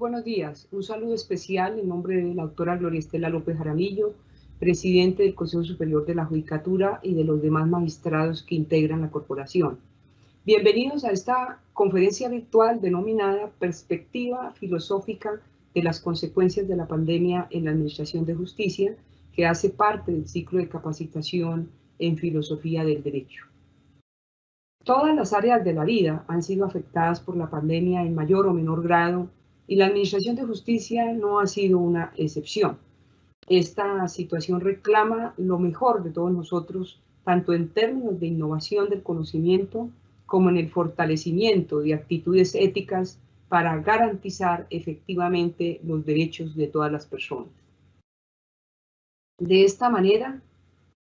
buenos días. Un saludo especial en nombre de la doctora Gloria Estela López Jaramillo, presidente del Consejo Superior de la Judicatura y de los demás magistrados que integran la corporación. Bienvenidos a esta conferencia virtual denominada Perspectiva Filosófica de las Consecuencias de la Pandemia en la Administración de Justicia, que hace parte del ciclo de capacitación en Filosofía del Derecho. Todas las áreas de la vida han sido afectadas por la pandemia en mayor o menor grado y la Administración de Justicia no ha sido una excepción. Esta situación reclama lo mejor de todos nosotros, tanto en términos de innovación del conocimiento como en el fortalecimiento de actitudes éticas para garantizar efectivamente los derechos de todas las personas. De esta manera,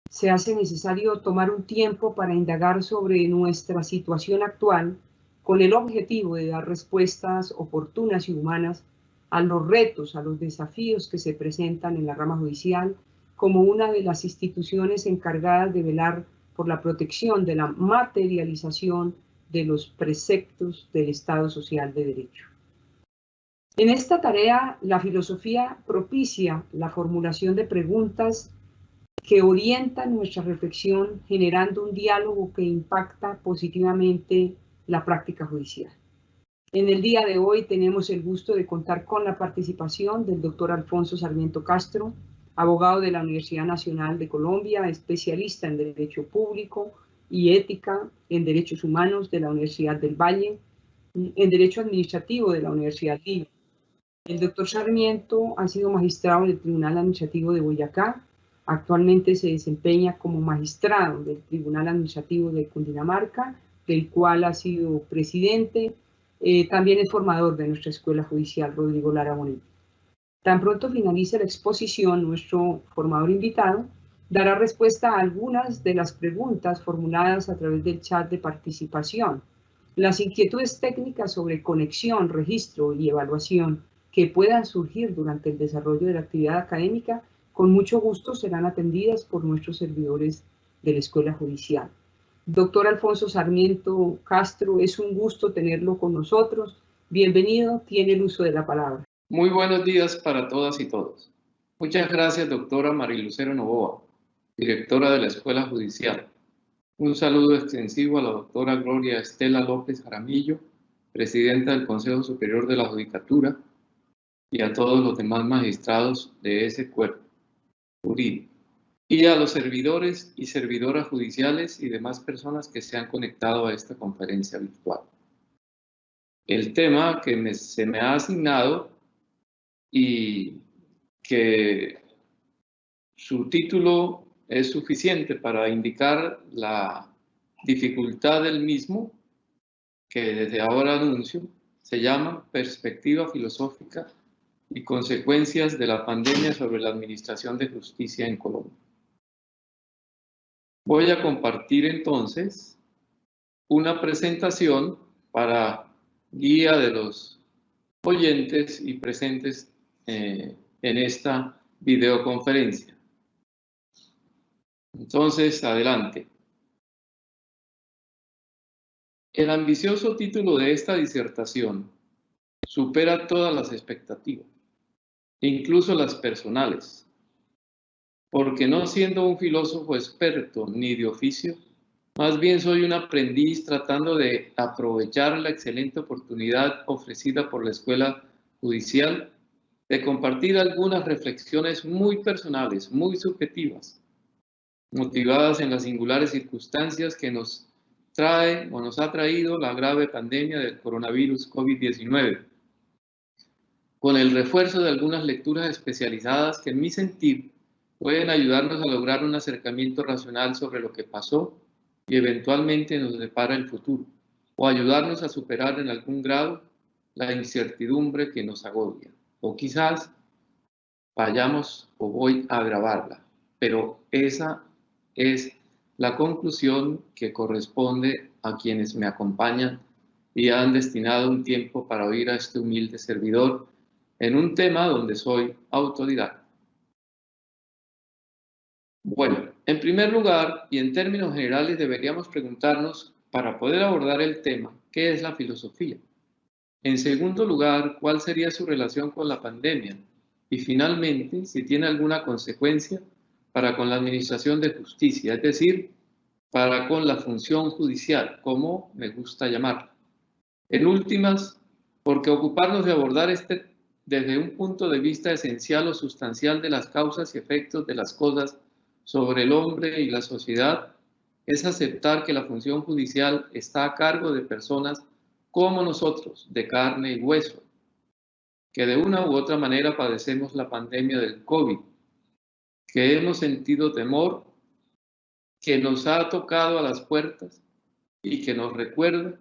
se hace necesario tomar un tiempo para indagar sobre nuestra situación actual con el objetivo de dar respuestas oportunas y humanas a los retos, a los desafíos que se presentan en la rama judicial como una de las instituciones encargadas de velar por la protección de la materialización de los preceptos del Estado Social de Derecho. En esta tarea, la filosofía propicia la formulación de preguntas que orientan nuestra reflexión generando un diálogo que impacta positivamente la práctica judicial. En el día de hoy tenemos el gusto de contar con la participación del doctor Alfonso Sarmiento Castro, abogado de la Universidad Nacional de Colombia, especialista en Derecho Público y Ética, en Derechos Humanos de la Universidad del Valle, en Derecho Administrativo de la Universidad Libre. El doctor Sarmiento ha sido magistrado del Tribunal Administrativo de Boyacá. Actualmente se desempeña como magistrado del Tribunal Administrativo de Cundinamarca, del cual ha sido presidente. También es formador de nuestra Escuela Judicial Rodrigo Lara Bonilla. Tan pronto finalice la exposición, nuestro formador invitado dará respuesta a algunas de las preguntas formuladas a través del chat de participación. Las inquietudes técnicas sobre conexión, registro y evaluación que puedan surgir durante el desarrollo de la actividad académica, con mucho gusto serán atendidas por nuestros servidores de la Escuela Judicial. Doctor Alfonso Sarmiento Castro, es un gusto tenerlo con nosotros. Bienvenido, tiene el uso de la palabra. Muy buenos días para todas y todos. Muchas gracias, doctora Marilucero Novoa, directora de la Escuela Judicial. Un saludo extensivo a la doctora Gloria Estela López Jaramillo, presidenta del Consejo Superior de la Judicatura, y a todos los demás magistrados de ese cuerpo jurídico, y a los servidores y servidoras judiciales y demás personas que se han conectado a esta conferencia virtual. El tema que se me ha asignado y que su título es suficiente para indicar la dificultad del mismo, que desde ahora anuncio, se llama Perspectiva Filosófica y Consecuencias de la Pandemia sobre la Administración de Justicia en Colombia. Voy a compartir entonces una presentación para guía de los oyentes y presentes en esta videoconferencia. Entonces, adelante. El ambicioso título de esta disertación supera todas las expectativas, incluso las personales, porque no siendo un filósofo experto ni de oficio, más bien soy un aprendiz tratando de aprovechar la excelente oportunidad ofrecida por la Escuela Judicial de compartir algunas reflexiones muy personales, muy subjetivas, motivadas en las singulares circunstancias que nos trae o nos ha traído la grave pandemia del coronavirus COVID-19, con el refuerzo de algunas lecturas especializadas que en mi sentir pueden ayudarnos a lograr un acercamiento racional sobre lo que pasó y eventualmente nos depara el futuro, o ayudarnos a superar en algún grado la incertidumbre que nos agobia, o quizás vayamos o voy a agravarla, pero esa es la conclusión que corresponde a quienes me acompañan y han destinado un tiempo para oír a este humilde servidor en un tema donde soy autodidacta. Bueno, en primer lugar y en términos generales deberíamos preguntarnos, para poder abordar el tema, ¿qué es la filosofía? En segundo lugar, ¿cuál sería su relación con la pandemia? Y finalmente, si tiene alguna consecuencia para con la administración de justicia, es decir, para con la función judicial, como me gusta llamarla. En últimas, porque ocuparnos de abordar desde un punto de vista esencial o sustancial de las causas y efectos de las cosas sobre el hombre y la sociedad, es aceptar que la función judicial está a cargo de personas como nosotros, de carne y hueso, que de una u otra manera padecemos la pandemia del COVID, que hemos sentido temor, que nos ha tocado a las puertas y que nos recuerda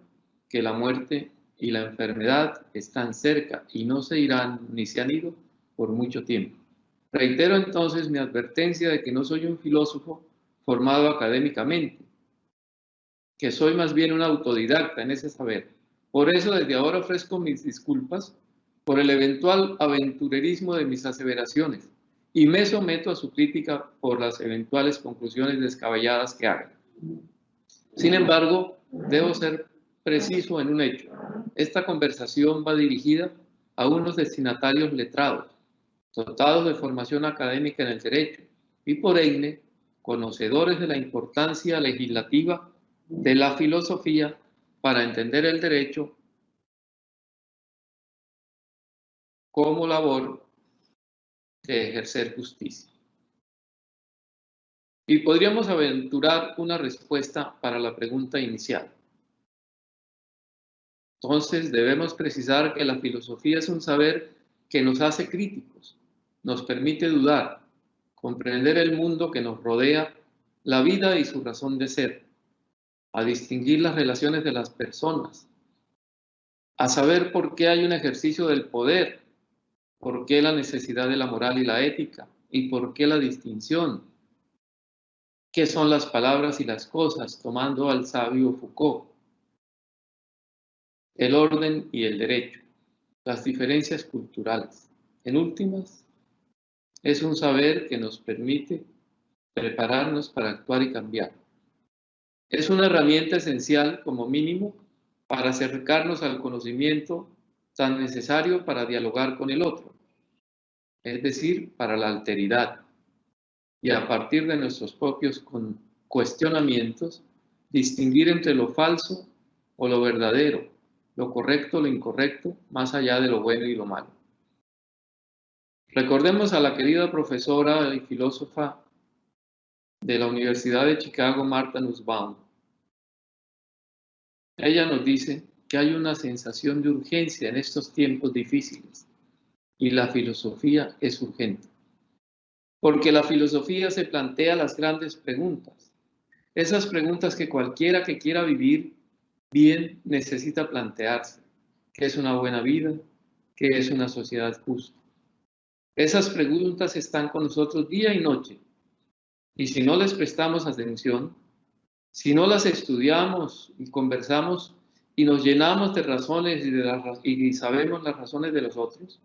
que la muerte y la enfermedad están cerca y no se irán ni se han ido por mucho tiempo. Reitero entonces mi advertencia de que no soy un filósofo formado académicamente, que soy más bien un autodidacta en ese saber. Por eso desde ahora ofrezco mis disculpas por el eventual aventurerismo de mis aseveraciones y me someto a su crítica por las eventuales conclusiones descabelladas que haga. Sin embargo, debo ser preciso en un hecho. Esta conversación va dirigida a unos destinatarios letrados, dotados de formación académica en el derecho y por ende conocedores de la importancia legislativa de la filosofía para entender el derecho como labor de ejercer justicia. Y podríamos aventurar una respuesta para la pregunta inicial. Entonces debemos precisar que la filosofía es un saber que nos hace críticos, nos permite dudar, comprender el mundo que nos rodea, la vida y su razón de ser, a distinguir las relaciones de las personas, a saber por qué hay un ejercicio del poder, por qué la necesidad de la moral y la ética, y por qué la distinción, qué son las palabras y las cosas, tomando al sabio Foucault, el orden y el derecho, las diferencias culturales. En últimas, es un saber que nos permite prepararnos para actuar y cambiar. Es una herramienta esencial, como mínimo, para acercarnos al conocimiento tan necesario para dialogar con el otro, es decir, para la alteridad, y a partir de nuestros propios cuestionamientos, distinguir entre lo falso o lo verdadero, lo correcto o lo incorrecto, más allá de lo bueno y lo malo. Recordemos a la querida profesora y filósofa de la Universidad de Chicago, Martha Nussbaum. Ella nos dice que hay una sensación de urgencia en estos tiempos difíciles y la filosofía es urgente, porque la filosofía se plantea las grandes preguntas, esas preguntas que cualquiera que quiera vivir bien necesita plantearse. ¿Qué es una buena vida? ¿Qué es una sociedad justa? Esas preguntas están con nosotros día y noche, y si no les prestamos atención, si no las estudiamos y conversamos y nos llenamos de razones y sabemos las razones de los otros,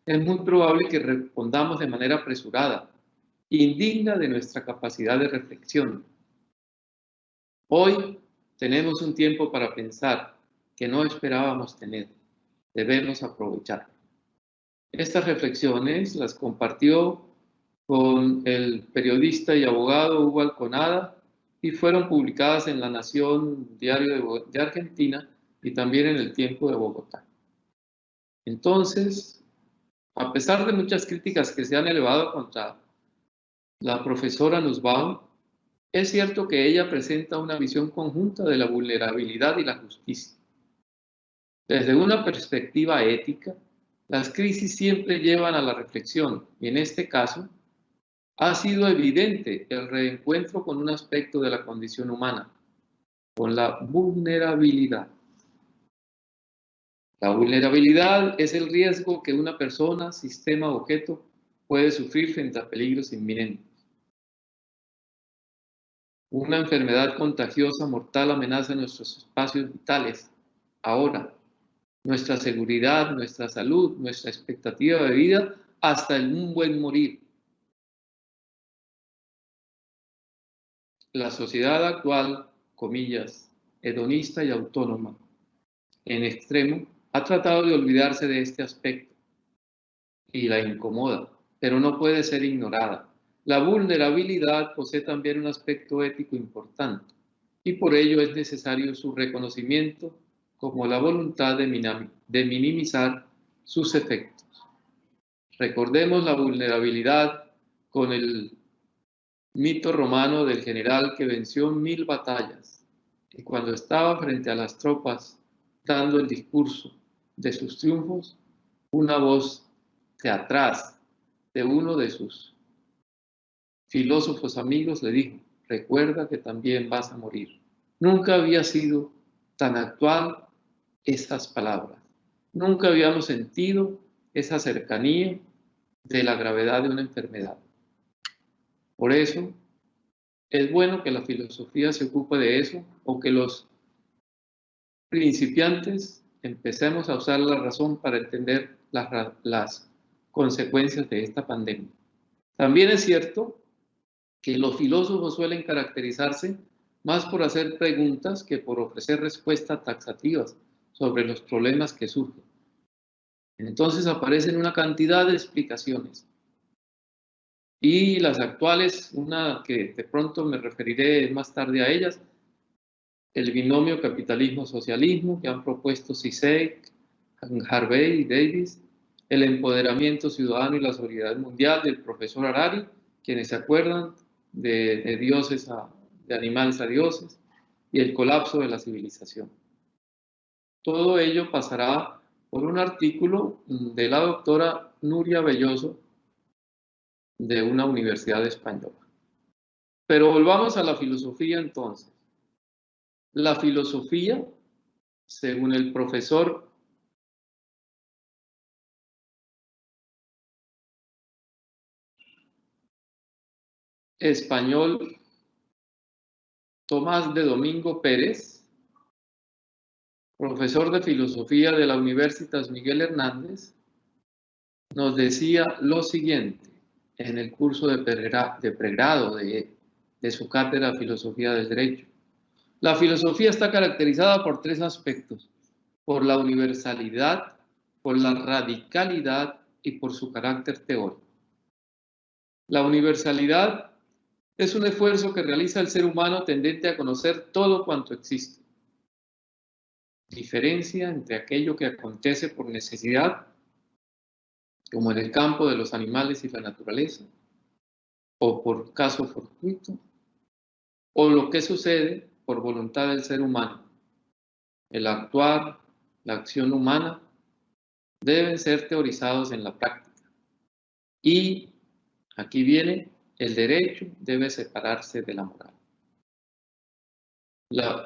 es muy probable que respondamos de manera apresurada, indigna de nuestra capacidad de reflexión. Hoy tenemos un tiempo para pensar que no esperábamos tener. Debemos aprovechar. Estas reflexiones las compartió con el periodista y abogado Hugo Alconada y fueron publicadas en La Nación, diario de Argentina, y también en El Tiempo de Bogotá. Entonces, a pesar de muchas críticas que se han elevado contra la profesora Nussbaum, es cierto que ella presenta una visión conjunta de la vulnerabilidad y la justicia. Desde una perspectiva ética, las crisis siempre llevan a la reflexión, y en este caso, ha sido evidente el reencuentro con un aspecto de la condición humana, con la vulnerabilidad. La vulnerabilidad es el riesgo que una persona, sistema o objeto puede sufrir frente a peligros inminentes. Una enfermedad contagiosa mortal amenaza nuestros espacios vitales, ahora, nuestra seguridad, nuestra salud, nuestra expectativa de vida, hasta un buen morir. La sociedad actual, comillas, hedonista y autónoma, en extremo, ha tratado de olvidarse de este aspecto y la incomoda, pero no puede ser ignorada. La vulnerabilidad posee también un aspecto ético importante y por ello es necesario su reconocimiento como la voluntad de minimizar sus efectos. Recordemos la vulnerabilidad con el mito romano del general que venció 1000 batallas y cuando estaba frente a las tropas dando el discurso de sus triunfos, una voz de atrás de uno de sus filósofos amigos le dijo: recuerda que también vas a morir. Nunca había sido tan actual esas palabras. Nunca habíamos sentido esa cercanía de la gravedad de una enfermedad. Por eso es bueno que la filosofía se ocupe de eso, o que los principiantes empecemos a usar la razón para entender las consecuencias de esta pandemia. También es cierto que los filósofos suelen caracterizarse más por hacer preguntas que por ofrecer respuestas taxativas sobre los problemas que surgen. Entonces aparecen una cantidad de explicaciones. Y las actuales, una que de pronto me referiré más tarde a ellas, el binomio capitalismo-socialismo que han propuesto Zizek, Harvey y Davis, el empoderamiento ciudadano y la solidaridad mundial del profesor Harari, quienes se acuerdan de dioses de animales a dioses, y el colapso de la civilización. Todo ello pasará por un artículo de la doctora Nuria Belloso de una universidad española. Pero volvamos a la filosofía entonces. La filosofía, según el profesor español Tomás de Domingo Pérez, profesor de filosofía de la Universitas Miguel Hernández, nos decía lo siguiente en el curso de pregrado de su cátedra de Filosofía del Derecho. La filosofía está caracterizada por tres aspectos: por la universalidad, por la radicalidad y por su carácter teórico. La universalidad es un esfuerzo que realiza el ser humano tendente a conocer todo cuanto existe. Diferencia entre aquello que acontece por necesidad, como en el campo de los animales y la naturaleza, o por caso fortuito, o lo que sucede por voluntad del ser humano. El actuar, la acción humana, deben ser teorizados en la práctica. Y aquí viene, el derecho debe separarse de la moral.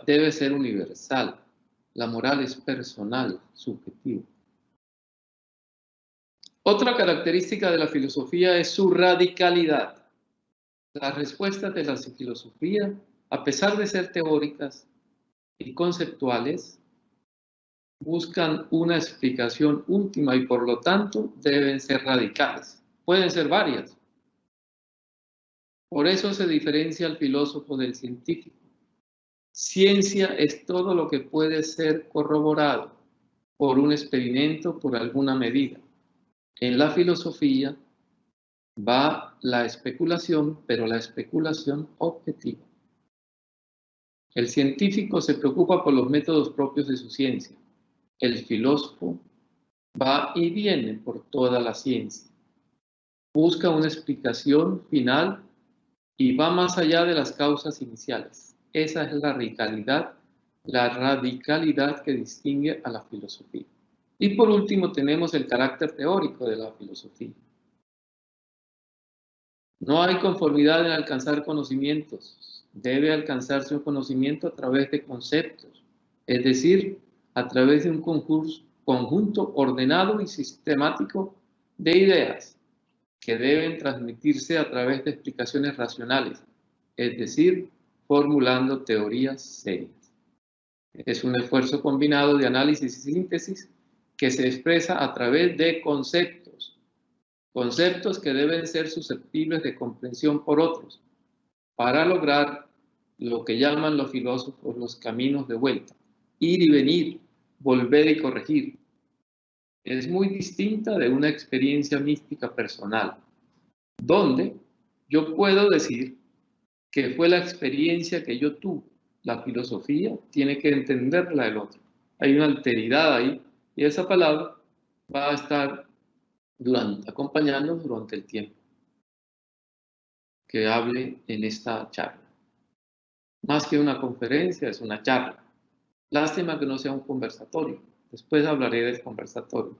Debe ser universal. La moral es personal, subjetiva. Otra característica de la filosofía es su radicalidad. Las respuestas de la filosofía, a pesar de ser teóricas y conceptuales, buscan una explicación última y por lo tanto deben ser radicales. Pueden ser varias. Por eso se diferencia al filósofo del científico. Ciencia es todo lo que puede ser corroborado por un experimento, por alguna medida. En la filosofía va la especulación, pero la especulación objetiva. El científico se preocupa por los métodos propios de su ciencia. El filósofo va y viene por toda la ciencia. Busca una explicación final y va más allá de las causas iniciales. Esa es la radicalidad que distingue a la filosofía. Y por último tenemos el carácter teórico de la filosofía. No hay conformidad en alcanzar conocimientos. Debe alcanzarse un conocimiento a través de conceptos, es decir, a través de un conjunto ordenado y sistemático de ideas que deben transmitirse a través de explicaciones racionales, es decir, formulando teorías serias. Es un esfuerzo combinado de análisis y síntesis que se expresa a través de conceptos que deben ser susceptibles de comprensión por otros, para lograr lo que llaman los filósofos los caminos de vuelta, ir y venir, volver y corregir, es muy distinta de una experiencia mística personal, donde yo puedo decir que fue la experiencia que yo tuve. La filosofía tiene que entenderla del otro. Hay una alteridad ahí y esa palabra va a estar acompañándonos durante el tiempo que hable en esta charla. Más que una conferencia, es una charla. Lástima que no sea un conversatorio. Después hablaré del conversatorio.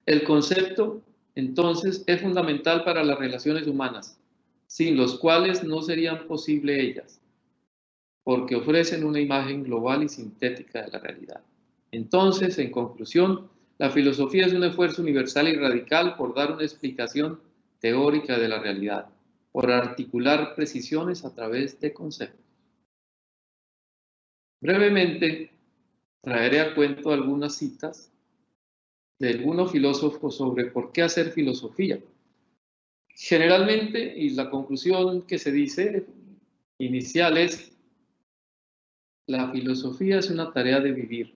El concepto, entonces, es fundamental para las relaciones humanas, sin los cuales no serían posibles ellas, porque ofrecen una imagen global y sintética de la realidad. Entonces, en conclusión, la filosofía es un esfuerzo universal y radical por dar una explicación teórica de la realidad, por articular precisiones a través de conceptos. Brevemente, traeré a cuento algunas citas de algunos filósofos sobre por qué hacer filosofía. Generalmente, y la conclusión que se dice inicial es, la filosofía es una tarea de vivir,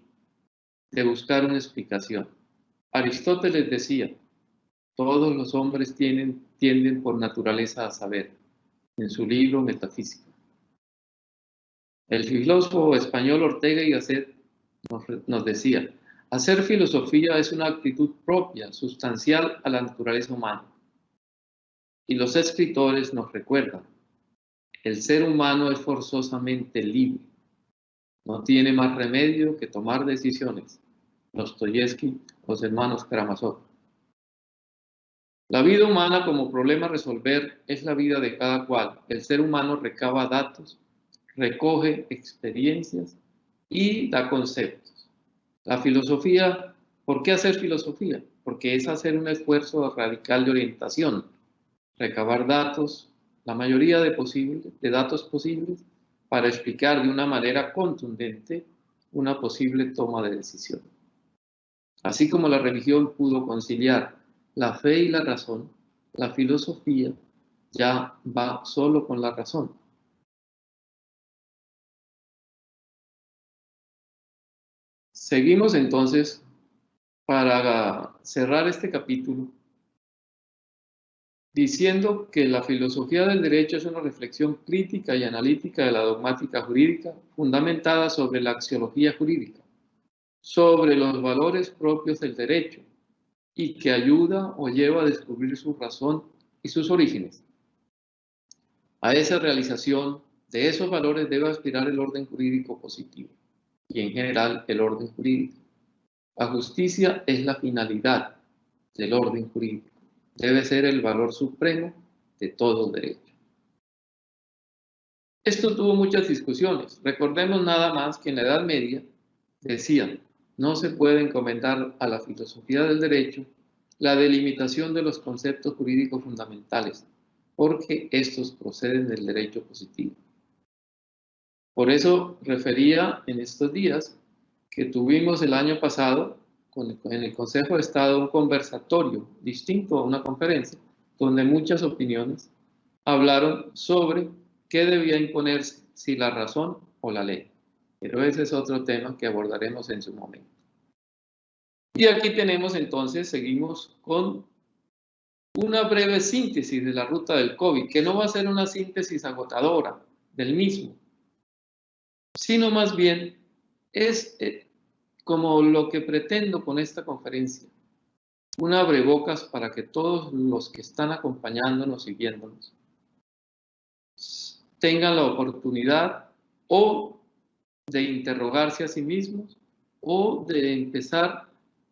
de buscar una explicación. Aristóteles decía, todos los hombres tienden por naturaleza a saber, en su libro Metafísica. El filósofo español Ortega y Gasset nos decía, hacer filosofía es una actitud propia, sustancial a la naturaleza humana. Y los escritores nos recuerdan, el ser humano es forzosamente libre, no tiene más remedio que tomar decisiones. Dostoyevsky, los hermanos Karamazov. La vida humana como problema a resolver es la vida de cada cual. El ser humano recaba datos, recoge experiencias y da conceptos. La filosofía, ¿por qué hacer filosofía? Porque es hacer un esfuerzo radical de orientación, recabar datos, la mayoría de datos posibles, para explicar de una manera contundente una posible toma de decisión. Así como la religión pudo conciliar la fe y la razón, la filosofía ya va solo con la razón. Seguimos entonces para cerrar este capítulo diciendo que la filosofía del derecho es una reflexión crítica y analítica de la dogmática jurídica fundamentada sobre la axiología jurídica, sobre los valores propios del derecho y que ayuda o lleva a descubrir su razón y sus orígenes. A esa realización de esos valores debe aspirar el orden jurídico positivo y en general el orden jurídico. La justicia es la finalidad del orden jurídico. Debe ser el valor supremo de todo derecho. Esto tuvo muchas discusiones. Recordemos nada más que en la Edad Media decían, no se puede encomendar a la filosofía del derecho la delimitación de los conceptos jurídicos fundamentales, porque estos proceden del derecho positivo. Por eso refería en estos días que tuvimos el año pasado en el Consejo de Estado un conversatorio distinto a una conferencia, donde muchas opiniones hablaron sobre qué debía imponerse, si la razón o la ley. Pero ese es otro tema que abordaremos en su momento. Y aquí tenemos entonces, seguimos con una breve síntesis de la ruta del COVID, que no va a ser una síntesis agotadora del mismo, sino más bien es como lo que pretendo con esta conferencia, un abrebocas para que todos los que están acompañándonos y viéndonos tengan la oportunidad o de interrogarse a sí mismos o de empezar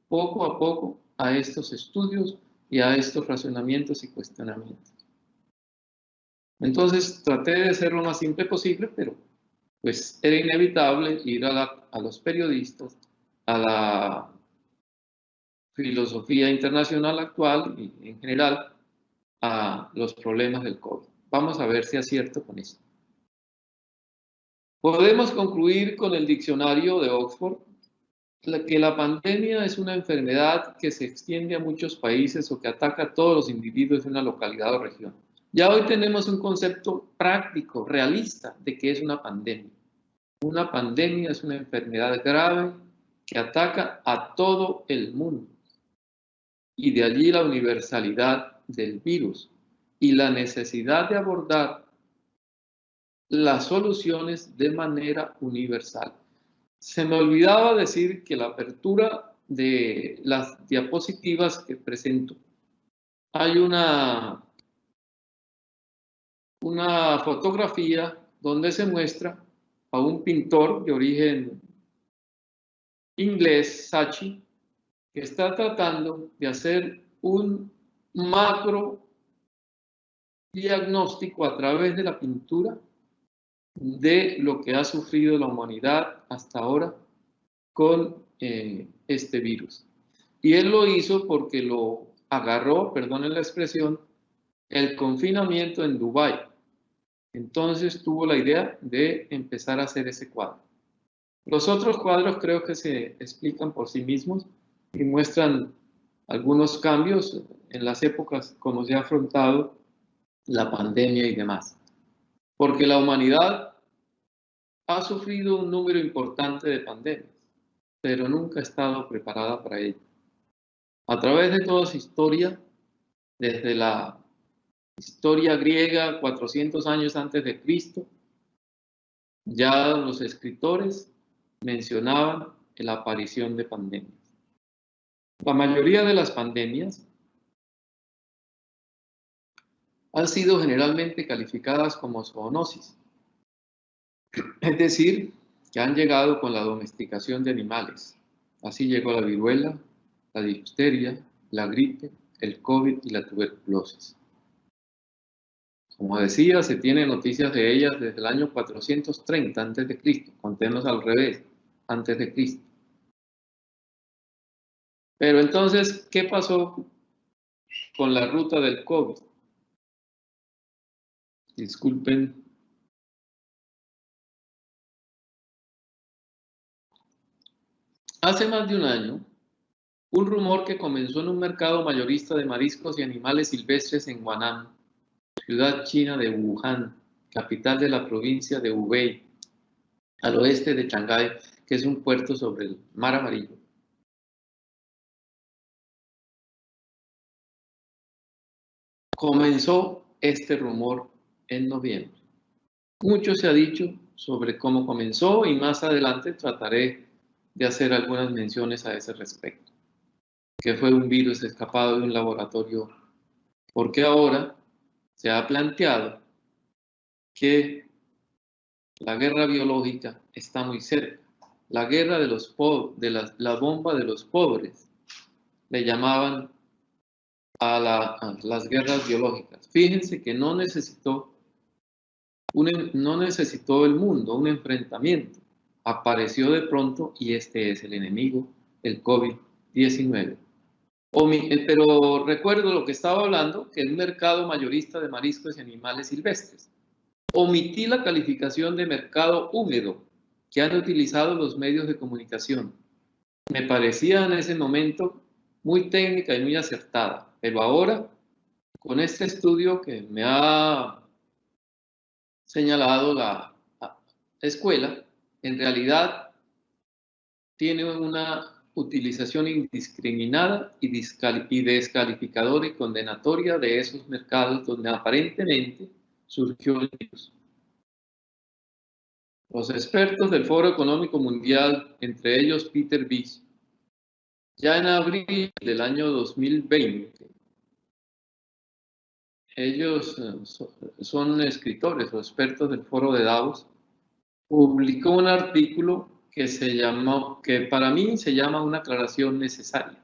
poco a poco a estos estudios y a estos razonamientos y cuestionamientos. Entonces traté de ser lo más simple posible, pero pues era inevitable ir a los periodistas, a la filosofía internacional actual y en general a los problemas del COVID. Vamos a ver si acierto con esto. Podemos concluir con el diccionario de Oxford que la pandemia es una enfermedad que se extiende a muchos países o que ataca a todos los individuos de una localidad o región. Ya hoy tenemos un concepto práctico, realista, de qué es una pandemia. Una pandemia es una enfermedad grave que ataca a todo el mundo. y de allí la universalidad del virus y la necesidad de abordar las soluciones de manera universal. Se me olvidaba decir que la apertura de las diapositivas que presento, hay una fotografía donde se muestra a un pintor de origen inglés, Saatchi, que está tratando de hacer un macro diagnóstico a través de la pintura de lo que ha sufrido la humanidad hasta ahora con este virus. Y él lo hizo porque lo agarró, perdonen la expresión, el confinamiento en Dubái. Entonces tuvo la idea de empezar a hacer ese cuadro. Los otros cuadros creo que se explican por sí mismos y muestran algunos cambios en las épocas como se ha afrontado la pandemia y demás. Porque la humanidad ha sufrido un número importante de pandemias, pero nunca ha estado preparada para ello. A través de toda su historia, desde la historia griega, 400 años antes de Cristo, ya los escritores mencionaban la aparición de pandemias. La mayoría de las pandemias han sido generalmente calificadas como zoonosis, es decir, que han llegado con la domesticación de animales. Así llegó la viruela, la difteria, la gripe, el COVID y la tuberculosis. Como decía, se tiene noticias de ellas desde el año 430 a.C., contemos al revés, antes de Cristo. Pero entonces, ¿qué pasó con la ruta del COVID? Disculpen. Hace más de un año, un rumor que comenzó en un mercado mayorista de mariscos y animales silvestres en Huanan, ciudad china de Wuhan, capital de la provincia de Hubei, al oeste de Shanghái, que es un puerto sobre el Mar Amarillo. Comenzó este rumor en noviembre. Mucho se ha dicho sobre cómo comenzó y más adelante trataré de hacer algunas menciones a ese respecto. Que fue un virus escapado de un laboratorio, porque ahora se ha planteado que la guerra biológica está muy cerca. La guerra de los pobres, de la bomba de los pobres, le llamaban a las guerras biológicas. Fíjense que no necesitó el mundo un enfrentamiento. Apareció de pronto y este es el enemigo, el COVID-19. Pero recuerdo lo que estaba hablando, que es un mercado mayorista de mariscos y animales silvestres. Omití la calificación de mercado húmedo que han utilizado los medios de comunicación. Me parecía en ese momento muy técnica y muy acertada, pero ahora, con este estudio que me ha señalado la escuela, en realidad tiene una utilización indiscriminada y descalificadora y condenatoria de esos mercados donde aparentemente surgió el virus. Los expertos del Foro Económico Mundial, entre ellos Peter Bies, ya en abril del año 2020, ellos son escritores o expertos del Foro de Davos, publicó un artículo que para mí se llama una aclaración necesaria.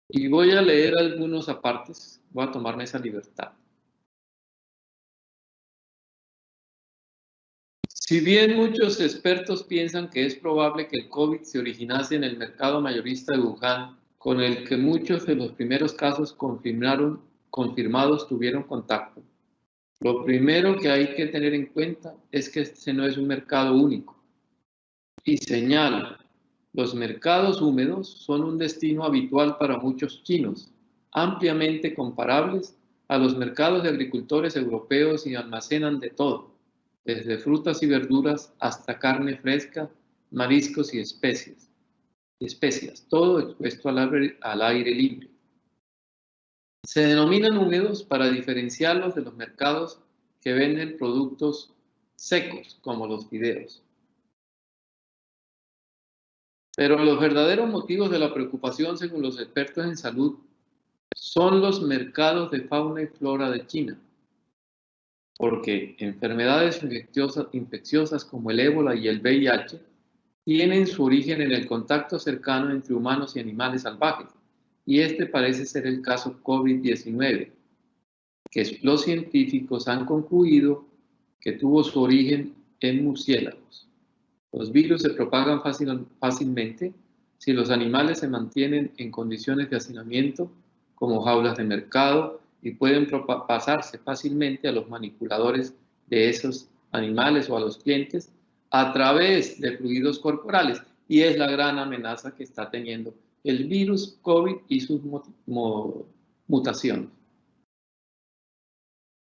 Y voy a leer algunos apartes, voy a tomarme esa libertad. Si bien muchos expertos piensan que es probable que el COVID se originase en el mercado mayorista de Wuhan, con el que muchos de los primeros casos confirmados tuvieron contacto, lo primero que hay que tener en cuenta es que este no es un mercado único. Y señala, los mercados húmedos son un destino habitual para muchos chinos, ampliamente comparables a los mercados de agricultores europeos y almacenan de todo, desde frutas y verduras hasta carne fresca, mariscos y especias, todo expuesto al aire libre. Se denominan húmedos para diferenciarlos de los mercados que venden productos secos, como los fideos. Pero los verdaderos motivos de la preocupación, según los expertos en salud, son los mercados de fauna y flora de China, porque enfermedades infecciosas como el ébola y el VIH tienen su origen en el contacto cercano entre humanos y animales salvajes, y este parece ser el caso COVID-19, que los científicos han concluido que tuvo su origen en murciélagos. Los virus se propagan fácilmente si los animales se mantienen en condiciones de hacinamiento, como jaulas de mercado, y pueden pasarse fácilmente a los manipuladores de esos animales o a los clientes a través de fluidos corporales. Y es la gran amenaza que está teniendo el virus COVID y sus mutaciones.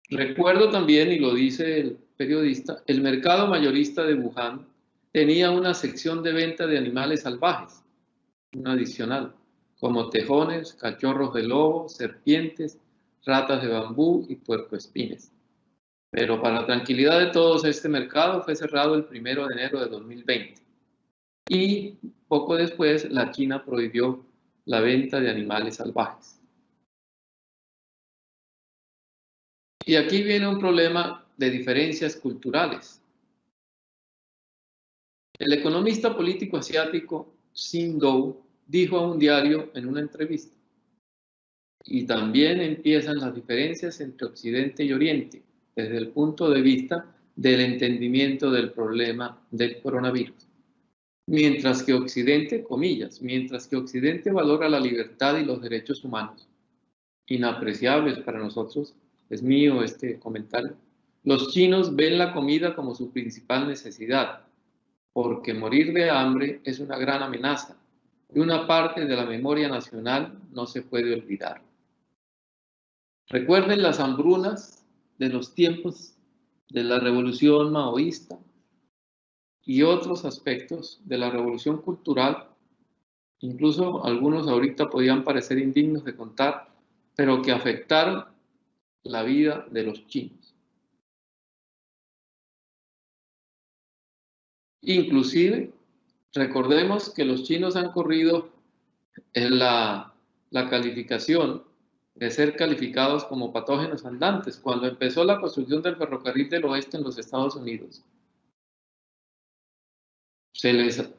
Recuerdo también, y lo dice el periodista, el mercado mayorista de Wuhan tenía una sección de venta de animales salvajes, una adicional, como tejones, cachorros de lobo, serpientes, ratas de bambú y puercoespines. Pero para la tranquilidad de todos, este mercado fue cerrado el 1 de enero de 2020. Y poco después, la China prohibió la venta de animales salvajes. Y aquí viene un problema de diferencias culturales. El economista político asiático Xin Dou dijo a un diario en una entrevista: y también empiezan las diferencias entre Occidente y Oriente, desde el punto de vista del entendimiento del problema del coronavirus. Mientras que Occidente, comillas, mientras que Occidente valora la libertad y los derechos humanos, inapreciables para nosotros, es mío este comentario, los chinos ven la comida como su principal necesidad, porque morir de hambre es una gran amenaza y una parte de la memoria nacional no se puede olvidar. Recuerden las hambrunas de los tiempos de la revolución maoísta y otros aspectos de la revolución cultural, incluso algunos ahorita podían parecer indignos de contar, pero que afectaron la vida de los chinos. Inclusive, recordemos que los chinos han corrido en la calificación de ser calificados como patógenos andantes cuando empezó la construcción del ferrocarril del oeste en los Estados Unidos. Se les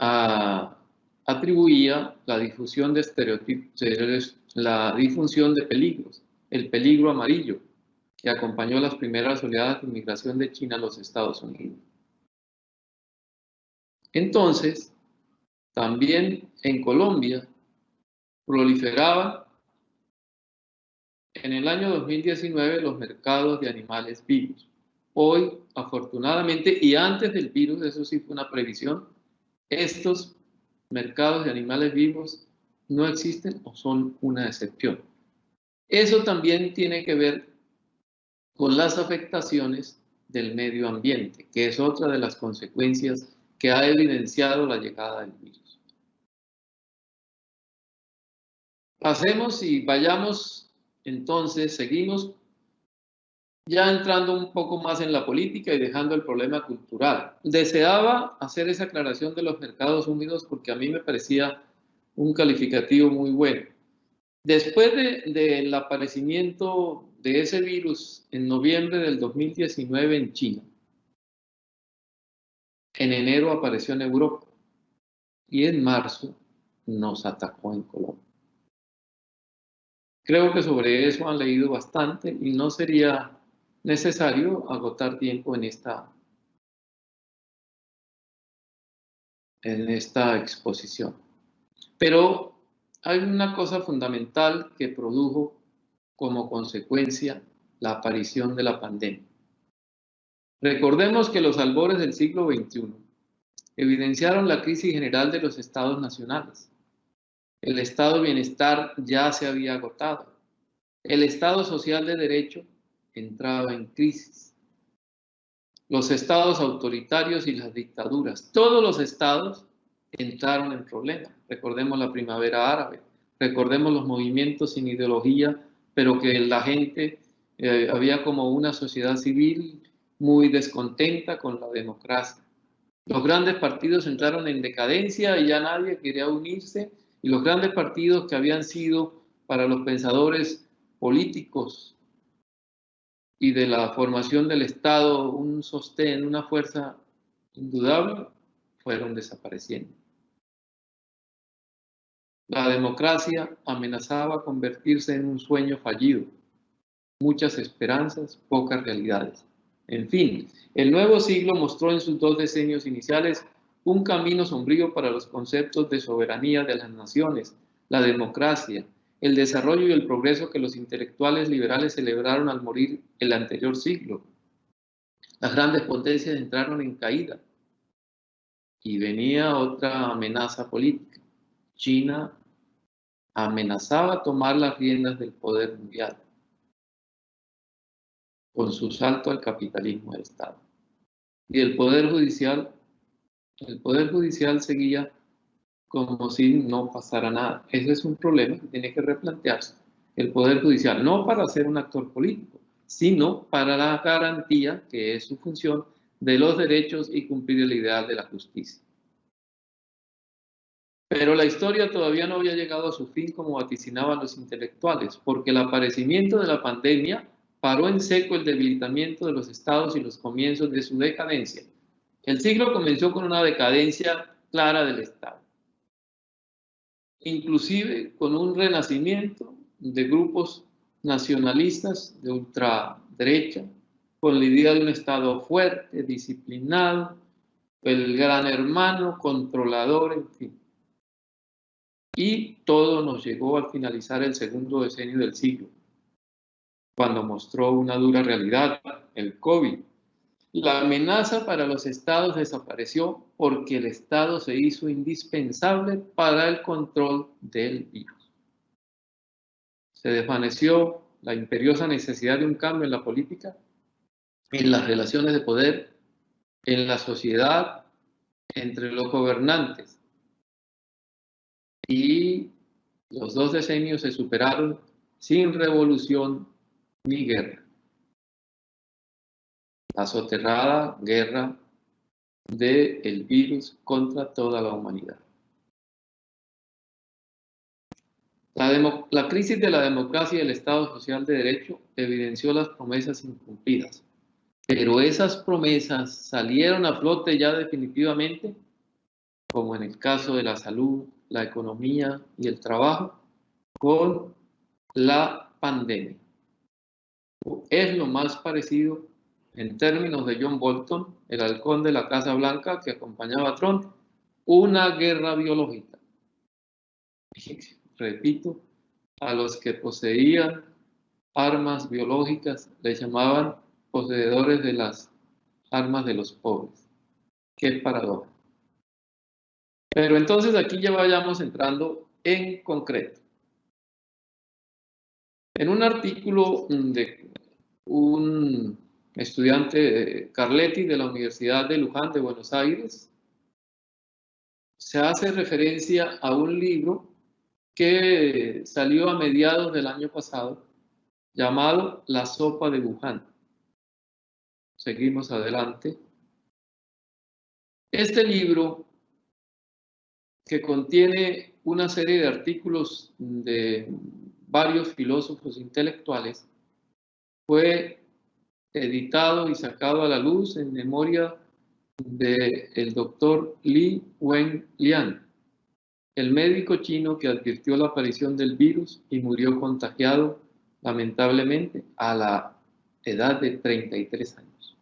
atribuía la difusión de estereotipos, la difusión de peligros, el peligro amarillo, que acompañó las primeras oleadas de inmigración de China a los Estados Unidos. Entonces, también en Colombia proliferaban en el año 2019 los mercados de animales vivos. Hoy, afortunadamente, y antes del virus, eso sí fue una previsión, estos mercados de animales vivos no existen o son una excepción. Eso también tiene que ver con las afectaciones del medio ambiente, que es otra de las consecuencias que ha evidenciado la llegada del virus. Pasemos y vayamos, entonces, seguimos ya entrando un poco más en la política y dejando el problema cultural. Deseaba hacer esa aclaración de los mercados húmedos porque a mí me parecía un calificativo muy bueno. Después del aparecimiento de ese virus en noviembre del 2019 en China, en enero apareció en Europa y en marzo nos atacó en Colombia. Creo que sobre eso han leído bastante y no sería necesario agotar tiempo en esta exposición. Pero hay una cosa fundamental que produjo como consecuencia la aparición de la pandemia. Recordemos que los albores del siglo XXI evidenciaron la crisis general de los estados nacionales. El estado de bienestar ya se había agotado. El estado social de derecho entraba en crisis. Los estados autoritarios y las dictaduras, todos los estados entraron en problemas. Recordemos la primavera árabe, recordemos los movimientos sin ideología, pero que la gente, había como una sociedad civil muy descontenta con la democracia. Los grandes partidos entraron en decadencia y ya nadie quería unirse, y los grandes partidos que habían sido para los pensadores políticos y de la formación del Estado un sostén, una fuerza indudable, fueron desapareciendo. La democracia amenazaba convertirse en un sueño fallido, muchas esperanzas, pocas realidades. En fin, el nuevo siglo mostró en sus 2 decenios iniciales un camino sombrío para los conceptos de soberanía de las naciones, la democracia, el desarrollo y el progreso que los intelectuales liberales celebraron al morir el anterior siglo. Las grandes potencias entraron en caída y venía otra amenaza política. China amenazaba tomar las riendas del poder mundial con su salto al capitalismo de Estado. Y el Poder Judicial seguía como si no pasara nada. Ese es un problema que tiene que replantearse el Poder Judicial, no para ser un actor político, sino para la garantía, que es su función, de los derechos y cumplir el ideal de la justicia. Pero la historia todavía no había llegado a su fin como vaticinaban los intelectuales, porque el aparecimiento de la pandemia paró en seco el debilitamiento de los estados y los comienzos de su decadencia. El siglo comenzó con una decadencia clara del Estado, inclusive con un renacimiento de grupos nacionalistas de ultraderecha, con la idea de un Estado fuerte, disciplinado, el gran hermano, controlador, en fin. Y todo nos llegó al finalizar el segundo decenio del siglo, cuando mostró una dura realidad, el COVID. La amenaza para los estados desapareció porque el Estado se hizo indispensable para el control del virus. Se desvaneció la imperiosa necesidad de un cambio en la política, en las relaciones de poder, en la sociedad, entre los gobernantes. Y los 2 decenios se superaron sin revolución ni guerra. La soterrada guerra del virus contra toda la humanidad. La crisis de la democracia y el Estado social de derecho evidenció las promesas incumplidas, pero esas promesas salieron a flote ya definitivamente, como en el caso de la salud, la economía y el trabajo, con la pandemia. Es lo más parecido en términos de John Bolton, el halcón de la Casa Blanca que acompañaba a Trump, una guerra biológica. Repito, a los que poseían armas biológicas les llamaban poseedores de las armas de los pobres. Qué paradoja. Pero entonces aquí ya vayamos entrando en concreto. En un artículo de un estudiante, Carletti, de la Universidad de Luján de Buenos Aires, se hace referencia a un libro que salió a mediados del año pasado, llamado La sopa de Wuhan. Seguimos adelante. Este libro, que contiene una serie de artículos de varios filósofos intelectuales, fue editado y sacado a la luz en memoria del doctor Li Wenliang, el médico chino que advirtió la aparición del virus y murió contagiado, lamentablemente, a la edad de 33 años.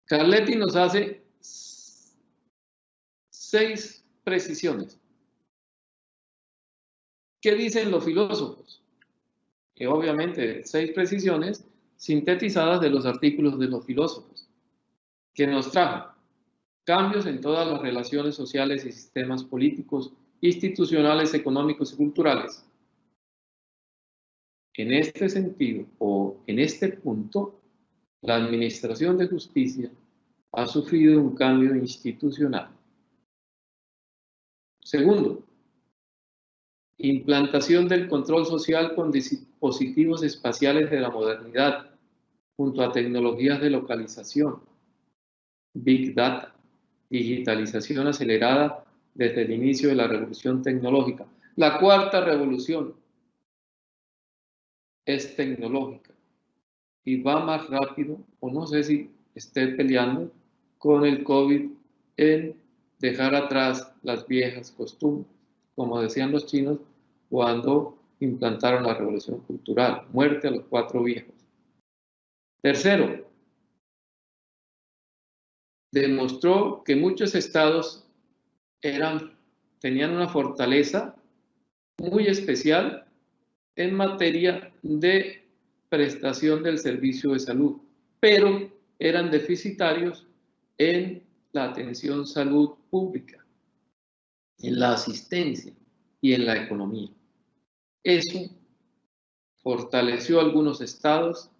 Carletti nos hace 6 precisiones. ¿Qué dicen los filósofos? Que obviamente 6 precisiones sintetizadas de los artículos de los filósofos, que nos trajo cambios en todas las relaciones sociales y sistemas políticos, institucionales, económicos y culturales. En este sentido, o en este punto, la administración de justicia ha sufrido un cambio institucional. Segundo, Implantación del control social con dispositivos espaciales de la modernidad, junto a tecnologías de localización, Big Data, digitalización acelerada desde el inicio de la revolución tecnológica. La cuarta revolución es tecnológica y va más rápido, o no sé si esté peleando con el COVID en dejar atrás las viejas costumbres, como decían los chinos cuando implantaron la revolución cultural, muerte a los 4 viejos. Tercero, demostró que muchos estados tenían una fortaleza muy especial en materia de prestación del servicio de salud, pero eran deficitarios en la atención salud pública, en la asistencia y en la economía. Eso fortaleció a algunos estados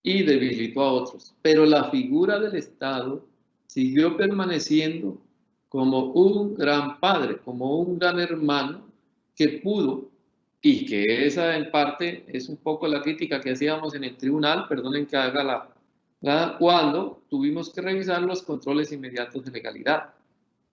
y debilitó a otros, pero la figura del Estado siguió permaneciendo como un gran padre, como un gran hermano que pudo, y que esa en parte es un poco la crítica que hacíamos en el tribunal, perdonen que haga cuando tuvimos que revisar los controles inmediatos de legalidad.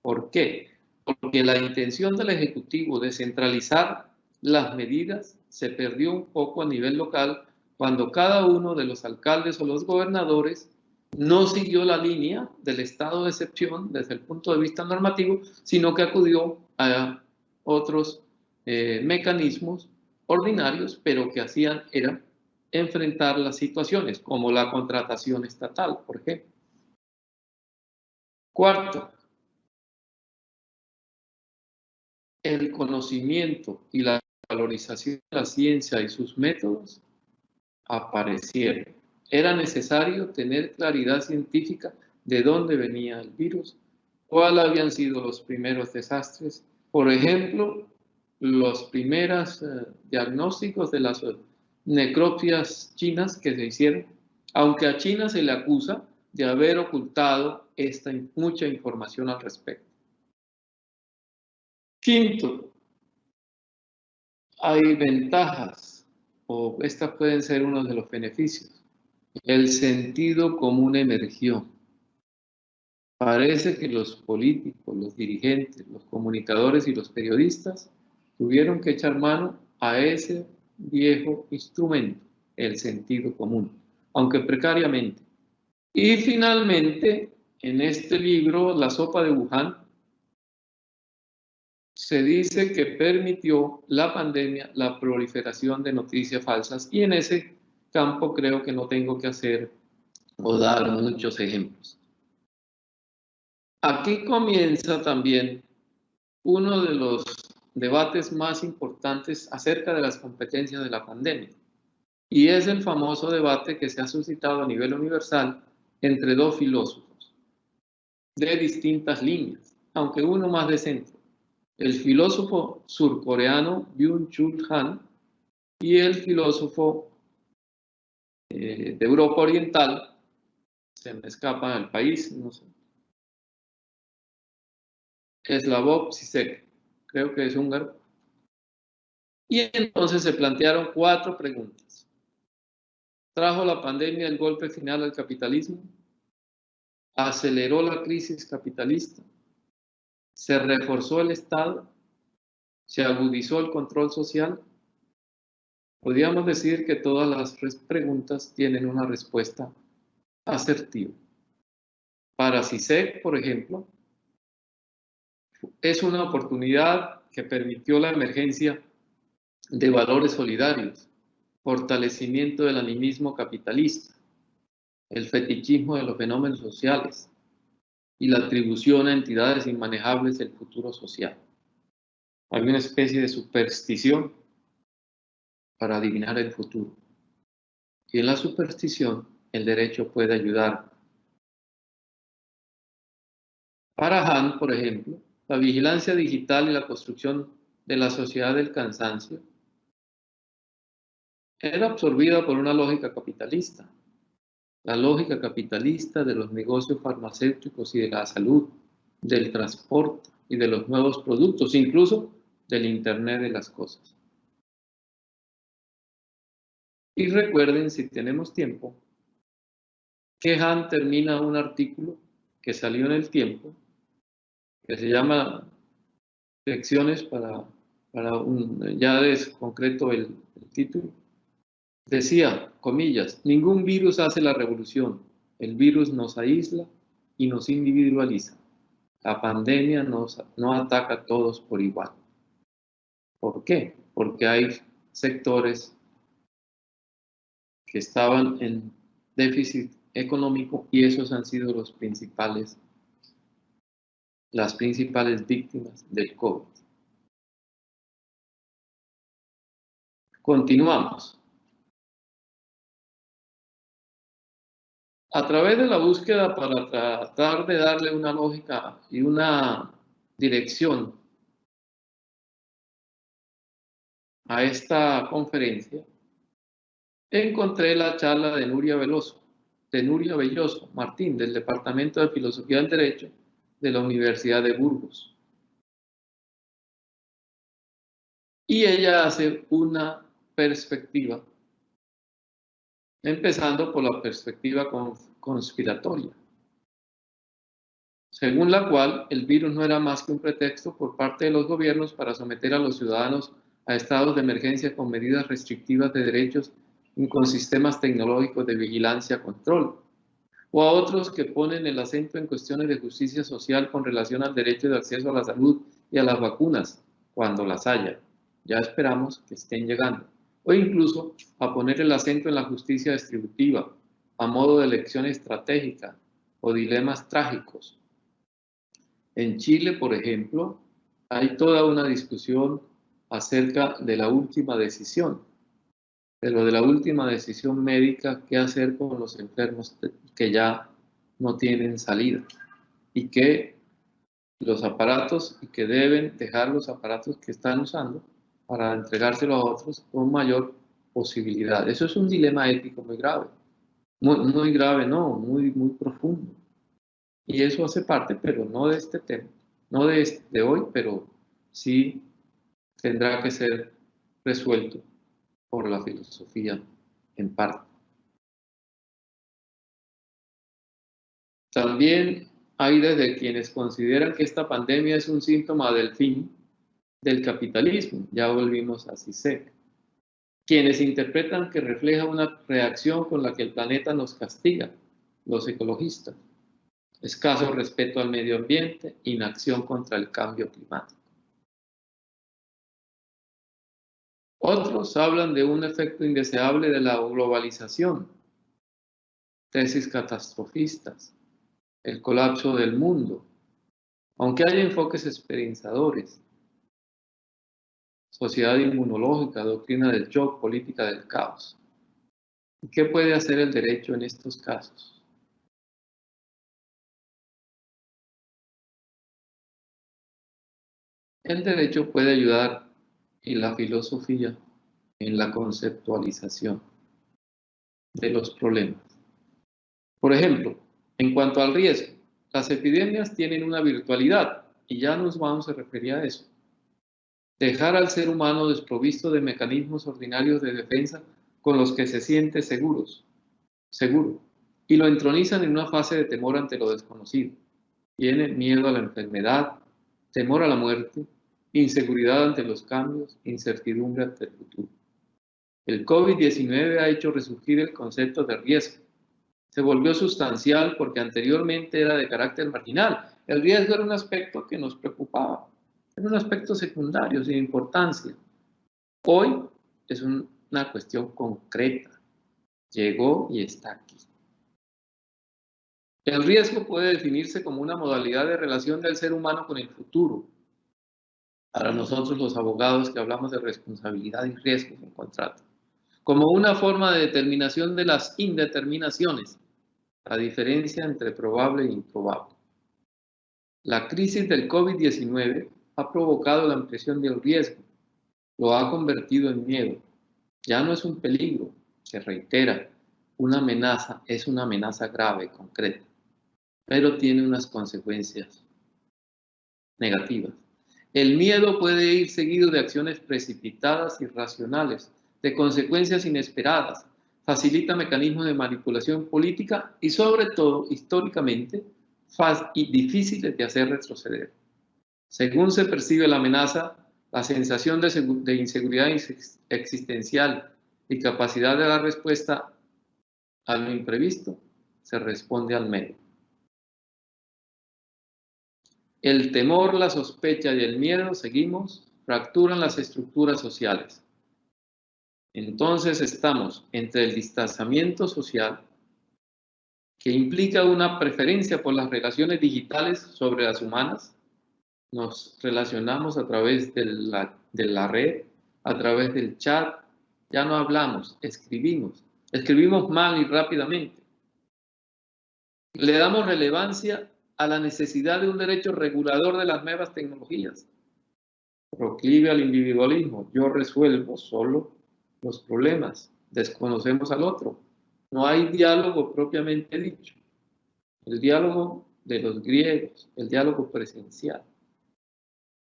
¿Por qué? Porque la intención del Ejecutivo de centralizar las medidas se perdió un poco a nivel local cuando cada uno de los alcaldes o los gobernadores no siguió la línea del estado de excepción desde el punto de vista normativo, sino que acudió a otros mecanismos ordinarios, pero que hacían era enfrentar las situaciones, como la contratación estatal, por ejemplo. Cuarto, el conocimiento y la valorización de la ciencia y sus métodos aparecieron. Era necesario tener claridad científica de dónde venía el virus, cuáles habían sido los primeros desastres. Por ejemplo, los primeros diagnósticos de las necropias chinas que se hicieron, aunque a China se le acusa de haber ocultado mucha información al respecto. Quinto, hay ventajas, o estas pueden ser uno de los beneficios. El sentido común emergió. Parece que los políticos, los dirigentes, los comunicadores y los periodistas tuvieron que echar mano a ese viejo instrumento, el sentido común, aunque precariamente. Y finalmente, en este libro, La sopa de Wuhan, se dice que permitió la pandemia la proliferación de noticias falsas, y en ese campo creo que no tengo que hacer o dar muchos ejemplos. Aquí comienza también uno de los debates más importantes acerca de las competencias de la pandemia, y es el famoso debate que se ha suscitado a nivel universal entre dos filósofos de distintas líneas, aunque uno más de centro. El filósofo surcoreano Byung-Chul Han y el filósofo de Europa Oriental, se me escapa el país, no sé, Slavoj Žižek, creo que es húngaro. Y entonces se plantearon 4 preguntas. ¿Trajo la pandemia el golpe final al capitalismo? ¿Aceleró la crisis capitalista? ¿Se reforzó el Estado? ¿Se agudizó el control social? Podríamos decir que todas las preguntas tienen una respuesta asertiva. Para Žižek, por ejemplo, es una oportunidad que permitió la emergencia de valores solidarios, fortalecimiento del animismo capitalista, el fetichismo de los fenómenos sociales y la atribución a entidades inmanejables del futuro social. Hay una especie de superstición para adivinar el futuro. Y en la superstición, el derecho puede ayudar. Para Han, por ejemplo, la vigilancia digital y la construcción de la sociedad del cansancio era absorbida por una lógica capitalista. La lógica capitalista de los negocios farmacéuticos y de la salud, del transporte y de los nuevos productos, incluso del Internet de las cosas. Y recuerden, si tenemos tiempo, que Han termina un artículo que salió en El Tiempo, que se llama Lecciones para ya es concreto el título. Decía, comillas, ningún virus hace la revolución. El virus nos aísla y nos individualiza. La pandemia no ataca a todos por igual. ¿Por qué? Porque hay sectores que estaban en déficit económico y esos han sido las principales víctimas del COVID. Continuamos. A través de la búsqueda para tratar de darle una lógica y una dirección a esta conferencia, encontré la charla de Nuria Belloso Martín, del Departamento de Filosofía del Derecho de la Universidad de Burgos. Y ella hace una perspectiva, empezando por la perspectiva conspiratoria, según la cual el virus no era más que un pretexto por parte de los gobiernos para someter a los ciudadanos a estados de emergencia con medidas restrictivas de derechos y con sistemas tecnológicos de vigilancia y control, o a otros que ponen el acento en cuestiones de justicia social con relación al derecho de acceso a la salud y a las vacunas, cuando las haya. Ya esperamos que estén llegando. O incluso a poner el acento en la justicia distributiva, a modo de elección estratégica o dilemas trágicos. En Chile, por ejemplo, hay toda una discusión acerca de la última decisión, pero de la última decisión médica, qué hacer con los enfermos que ya no tienen salida y que los aparatos y que deben dejar los aparatos que están usando para entregárselo a otros con mayor posibilidad. Eso es un dilema ético muy grave. Muy grave, no, muy profundo. Y eso hace parte, pero no de este tema, no de hoy, pero sí tendrá que ser resuelto por la filosofía en parte. También hay desde quienes consideran que esta pandemia es un síntoma del fin del capitalismo, ya volvimos a Zizek, quienes interpretan que refleja una reacción con la que el planeta nos castiga, los ecologistas, escaso respeto al medio ambiente, inacción contra el cambio climático. Otros hablan de un efecto indeseable de la globalización, tesis catastrofistas, el colapso del mundo, aunque hay enfoques esperanzadores, sociedad inmunológica, doctrina del shock, política del caos. ¿Y qué puede hacer el derecho en estos casos? El derecho puede ayudar y la filosofía en la conceptualización de los problemas. Por ejemplo, en cuanto al riesgo, las epidemias tienen una virtualidad y ya nos vamos a referir a eso. Dejar al ser humano desprovisto de mecanismos ordinarios de defensa con los que se siente seguro, y lo entronizan en una fase de temor ante lo desconocido. Tiene miedo a la enfermedad, temor a la muerte, inseguridad ante los cambios, incertidumbre ante el futuro. El COVID-19 ha hecho resurgir el concepto de riesgo. Se volvió sustancial porque anteriormente era de carácter marginal. El riesgo era un aspecto que nos preocupaba, era un aspecto secundario, sin importancia. Hoy es una cuestión concreta. Llegó y está aquí. El riesgo puede definirse como una modalidad de relación del ser humano con el futuro. Para nosotros los abogados que hablamos de responsabilidad y riesgos en contrato, como una forma de determinación de las indeterminaciones, la diferencia entre probable e improbable. La crisis del COVID-19 ha provocado la impresión del riesgo, lo ha convertido en miedo. Ya no es un peligro, se reitera, una amenaza, es una amenaza grave, concreta, pero tiene unas consecuencias negativas. El miedo puede ir seguido de acciones precipitadas, irracionales, de consecuencias inesperadas, facilita mecanismos de manipulación política y, sobre todo, históricamente, difíciles de hacer retroceder. Según se percibe la amenaza, la sensación de inseguridad existencial y capacidad de dar respuesta a lo imprevisto se responde al medio. El temor, la sospecha y el miedo, seguimos, fracturan las estructuras sociales. Entonces estamos entre el distanciamiento social, que implica una preferencia por las relaciones digitales sobre las humanas. Nos relacionamos a través de la red, a través del chat. Ya no hablamos, escribimos. Escribimos mal y rápidamente. Le damos relevancia a la necesidad de un derecho regulador de las nuevas tecnologías. Proclive al individualismo. Yo resuelvo solo los problemas. Desconocemos al otro. No hay diálogo propiamente dicho. El diálogo de los griegos, el diálogo presencial.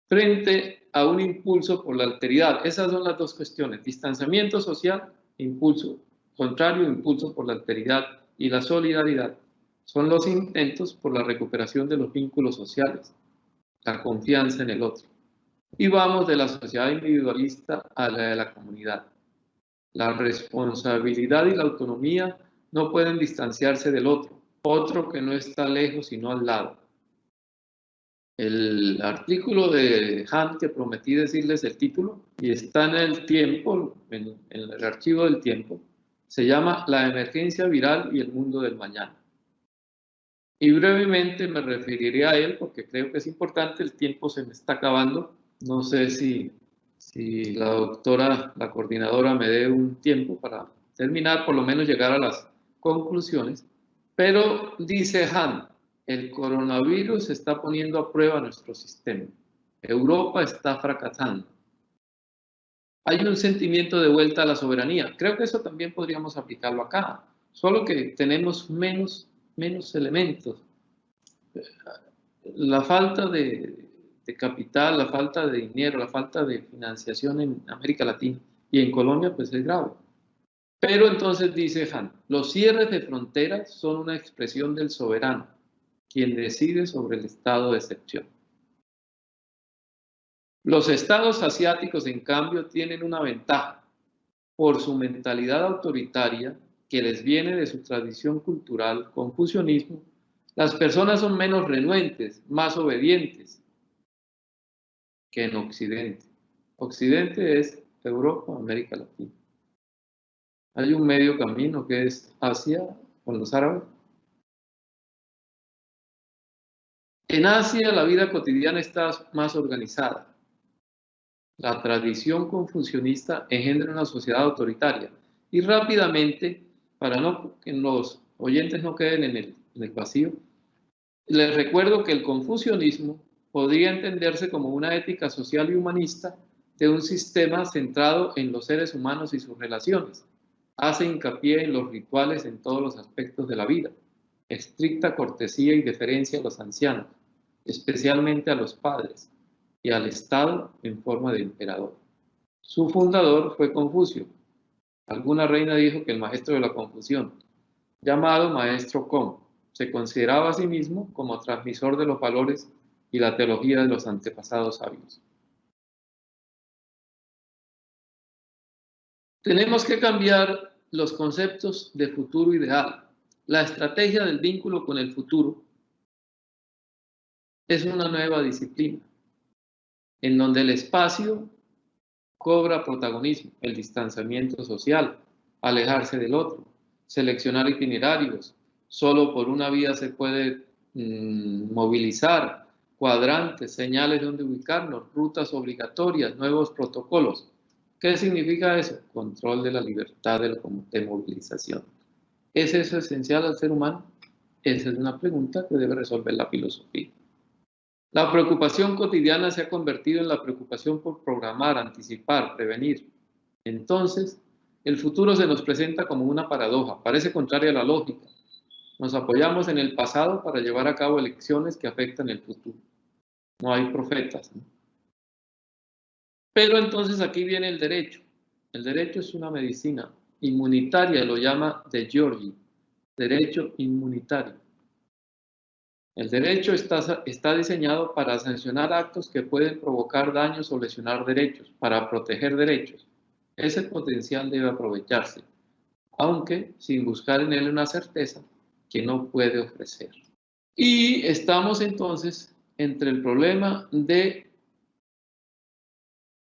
Frente a un impulso por la alteridad. Esas son las dos cuestiones. Distanciamiento social, impulso contrario, impulso por la alteridad, y la solidaridad. Son los intentos por la recuperación de los vínculos sociales, la confianza en el otro. Y vamos de la sociedad individualista a la de la comunidad. La responsabilidad y la autonomía no pueden distanciarse del otro que no está lejos sino al lado. El artículo de Hahn, que prometí decirles el título, y está en el tiempo, en el archivo del tiempo, se llama La emergencia viral y el mundo del mañana. Y brevemente me referiré a él porque creo que es importante, el tiempo se me está acabando. No sé si la doctora, la coordinadora, me dé un tiempo para terminar, por lo menos llegar a las conclusiones. Pero dice Hahn, el coronavirus está poniendo a prueba nuestro sistema. Europa está fracasando. Hay un sentimiento de vuelta a la soberanía. Creo que eso también podríamos aplicarlo acá, solo que tenemos menos elementos. La falta de capital, la falta de dinero, la falta de financiación en América Latina y en Colombia, pues es grave. Pero entonces dice Hahn, los cierres de fronteras son una expresión del soberano, quien decide sobre el estado de excepción. Los estados asiáticos, en cambio, tienen una ventaja por su mentalidad autoritaria que les viene de su tradición cultural, confucianismo. Las personas son menos renuentes, más obedientes que en Occidente. Occidente es Europa, América Latina. Hay un medio camino que es Asia con los árabes. En Asia la vida cotidiana está más organizada. La tradición confucianista engendra una sociedad autoritaria. Y rápidamente, para que los oyentes no queden en el vacío, les recuerdo que el confucianismo podría entenderse como una ética social y humanista de un sistema centrado en los seres humanos y sus relaciones. Hace hincapié en los rituales en todos los aspectos de la vida, estricta cortesía y deferencia a los ancianos, especialmente a los padres, y al Estado en forma de emperador. Su fundador fue Confucio. Alguna reina dijo que el maestro de la confusión, llamado maestro Kong, se consideraba a sí mismo como transmisor de los valores y la teología de los antepasados sabios. Tenemos que cambiar los conceptos de futuro ideal. La estrategia del vínculo con el futuro es una nueva disciplina, en donde el espacio cobra protagonismo, el distanciamiento social, alejarse del otro, seleccionar itinerarios. Solo por una vía se puede movilizar, cuadrantes, señales donde ubicarnos, rutas obligatorias, nuevos protocolos. ¿Qué significa eso? Control de la libertad de movilización. ¿Es eso esencial al ser humano? Esa es una pregunta que debe resolver la filosofía. La preocupación cotidiana se ha convertido en la preocupación por programar, anticipar, prevenir. Entonces, el futuro se nos presenta como una paradoja, parece contraria a la lógica. Nos apoyamos en el pasado para llevar a cabo elecciones que afectan el futuro. No hay profetas, ¿no? Pero entonces aquí viene el derecho. El derecho es una medicina inmunitaria, lo llama De Giorgi, derecho inmunitario. El derecho está diseñado para sancionar actos que pueden provocar daños o lesionar derechos, para proteger derechos. Ese potencial debe aprovecharse, aunque sin buscar en él una certeza que no puede ofrecer. Y estamos entonces entre el problema de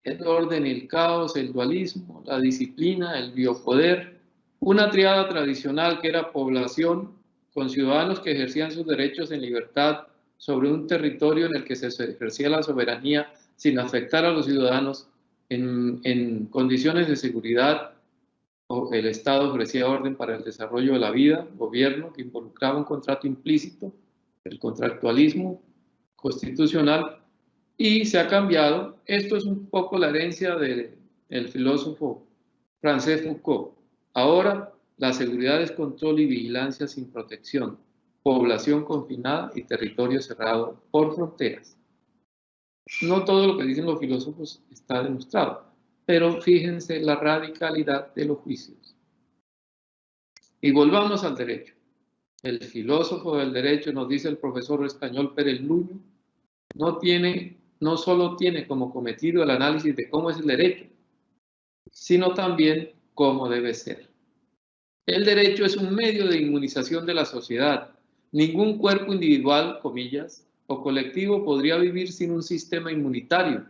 el orden, el caos, el dualismo, la disciplina, el biopoder, una triada tradicional que era población con ciudadanos que ejercían sus derechos en libertad sobre un territorio en el que se ejercía la soberanía sin afectar a los ciudadanos en condiciones de seguridad. El Estado ofrecía orden para el desarrollo de la vida, gobierno que involucraba un contrato implícito, el contractualismo constitucional, y se ha cambiado. Esto es un poco la herencia del filósofo francés Foucault. Ahora, la seguridad es control y vigilancia sin protección, población confinada y territorio cerrado por fronteras. No todo lo que dicen los filósofos está demostrado, pero fíjense la radicalidad de los juicios. Y volvamos al derecho. El filósofo del derecho, nos dice el profesor español Pérez Luño, no solo tiene como cometido el análisis de cómo es el derecho, sino también cómo debe ser. El derecho es un medio de inmunización de la sociedad. Ningún cuerpo individual, comillas, o colectivo podría vivir sin un sistema inmunitario.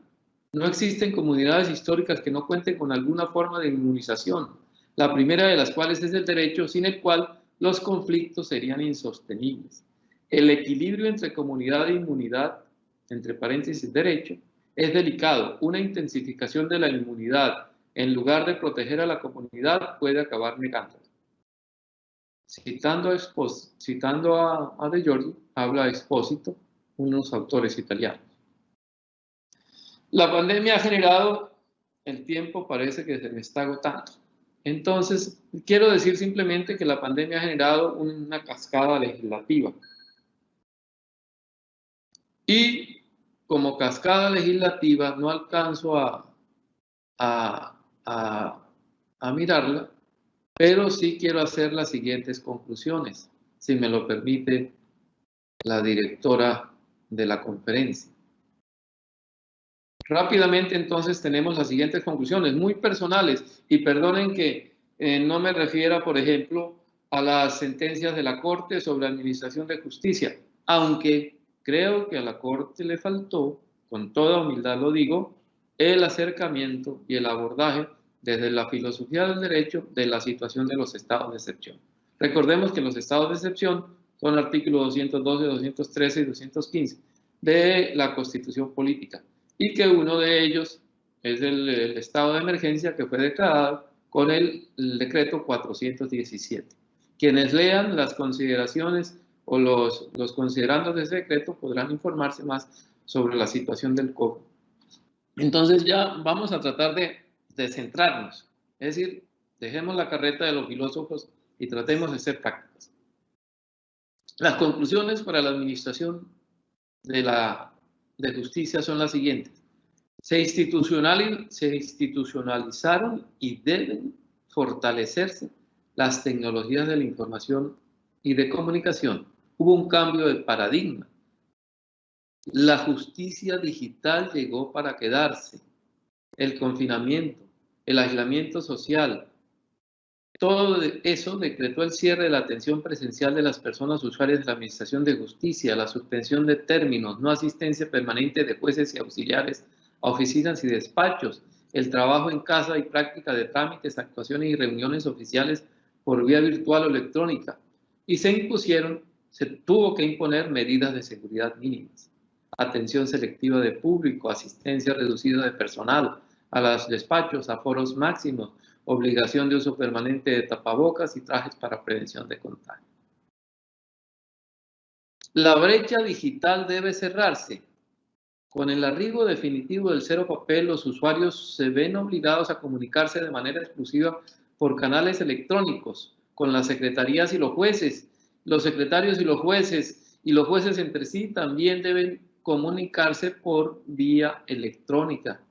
No existen comunidades históricas que no cuenten con alguna forma de inmunización, la primera de las cuales es el derecho, sin el cual los conflictos serían insostenibles. El equilibrio entre comunidad e inmunidad, entre paréntesis derecho, es delicado. Una intensificación de la inmunidad en lugar de proteger a la comunidad puede acabar negándola. Citando a De Giorgi, habla Expósito, unos autores italianos. La pandemia ha generado, el tiempo parece que se me está agotando. Entonces, quiero decir simplemente que la pandemia ha generado una cascada legislativa. Y como cascada legislativa no alcanzo a mirarla, pero sí quiero hacer las siguientes conclusiones, si me lo permite la directora de la conferencia. Rápidamente, entonces, tenemos las siguientes conclusiones, muy personales, y perdonen que no me refiera, por ejemplo, a las sentencias de la Corte sobre Administración de Justicia, aunque creo que a la Corte le faltó, con toda humildad lo digo, el acercamiento y el abordaje desde la filosofía del derecho de la situación de los estados de excepción. Recordemos que los estados de excepción son artículos 212, 213 y 215 de la Constitución Política, y que uno de ellos es el estado de emergencia que fue declarado con el decreto 417. Quienes lean las consideraciones o los considerandos de ese decreto podrán informarse más sobre la situación del COVID. Entonces ya vamos a tratar de centrarnos, es decir, dejemos la carreta de los filósofos y tratemos de ser prácticos. Las conclusiones para la administración de justicia son las siguientes. Se institucionalizaron y deben fortalecerse las tecnologías de la información y de comunicación. Hubo un cambio de paradigma. La justicia digital llegó para quedarse. El confinamiento, el aislamiento social, todo eso decretó el cierre de la atención presencial de las personas usuarias de la Administración de Justicia, la suspensión de términos, no asistencia permanente de jueces y auxiliares a oficinas y despachos, el trabajo en casa y práctica de trámites, actuaciones y reuniones oficiales por vía virtual o electrónica. Y se tuvo que imponer medidas de seguridad mínimas. Atención selectiva de público, asistencia reducida de personal, a los despachos, aforos máximos, obligación de uso permanente de tapabocas y trajes para prevención de contagio. La brecha digital debe cerrarse. Con el arribo definitivo del cero papel, los usuarios se ven obligados a comunicarse de manera exclusiva por canales electrónicos con las secretarías y los jueces. Los secretarios y los jueces entre sí también deben comunicarse por vía electrónica.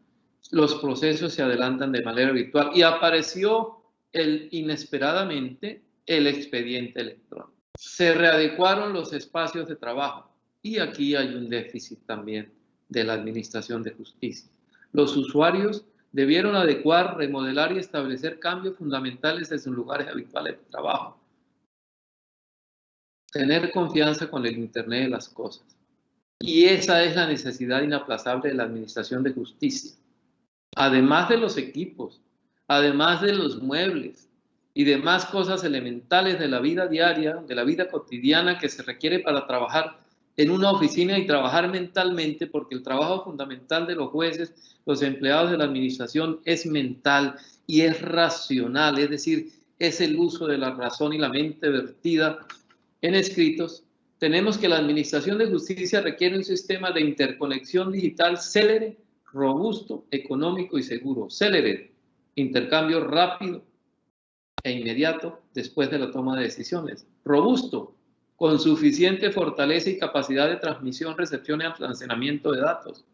los procesos se adelantan de manera virtual y apareció inesperadamente el expediente electrónico. Se readecuaron los espacios de trabajo y aquí hay un déficit también de la Administración de Justicia. Los usuarios debieron adecuar, remodelar y establecer cambios fundamentales en sus lugares habituales de trabajo. Tener confianza con el Internet de las cosas. Y esa es la necesidad inaplazable de la Administración de Justicia. Además de los equipos, además de los muebles y demás cosas elementales de la vida diaria, de la vida cotidiana que se requiere para trabajar en una oficina y trabajar mentalmente, porque el trabajo fundamental de los jueces, los empleados de la administración es mental y es racional, es decir, es el uso de la razón y la mente vertida en escritos. Tenemos que la Administración de Justicia requiere un sistema de interconexión digital célere, robusto, económico y seguro. Célere, intercambio rápido e inmediato después de la toma de decisiones. Robusto, con suficiente fortaleza y capacidad de transmisión, recepción y almacenamiento de datos.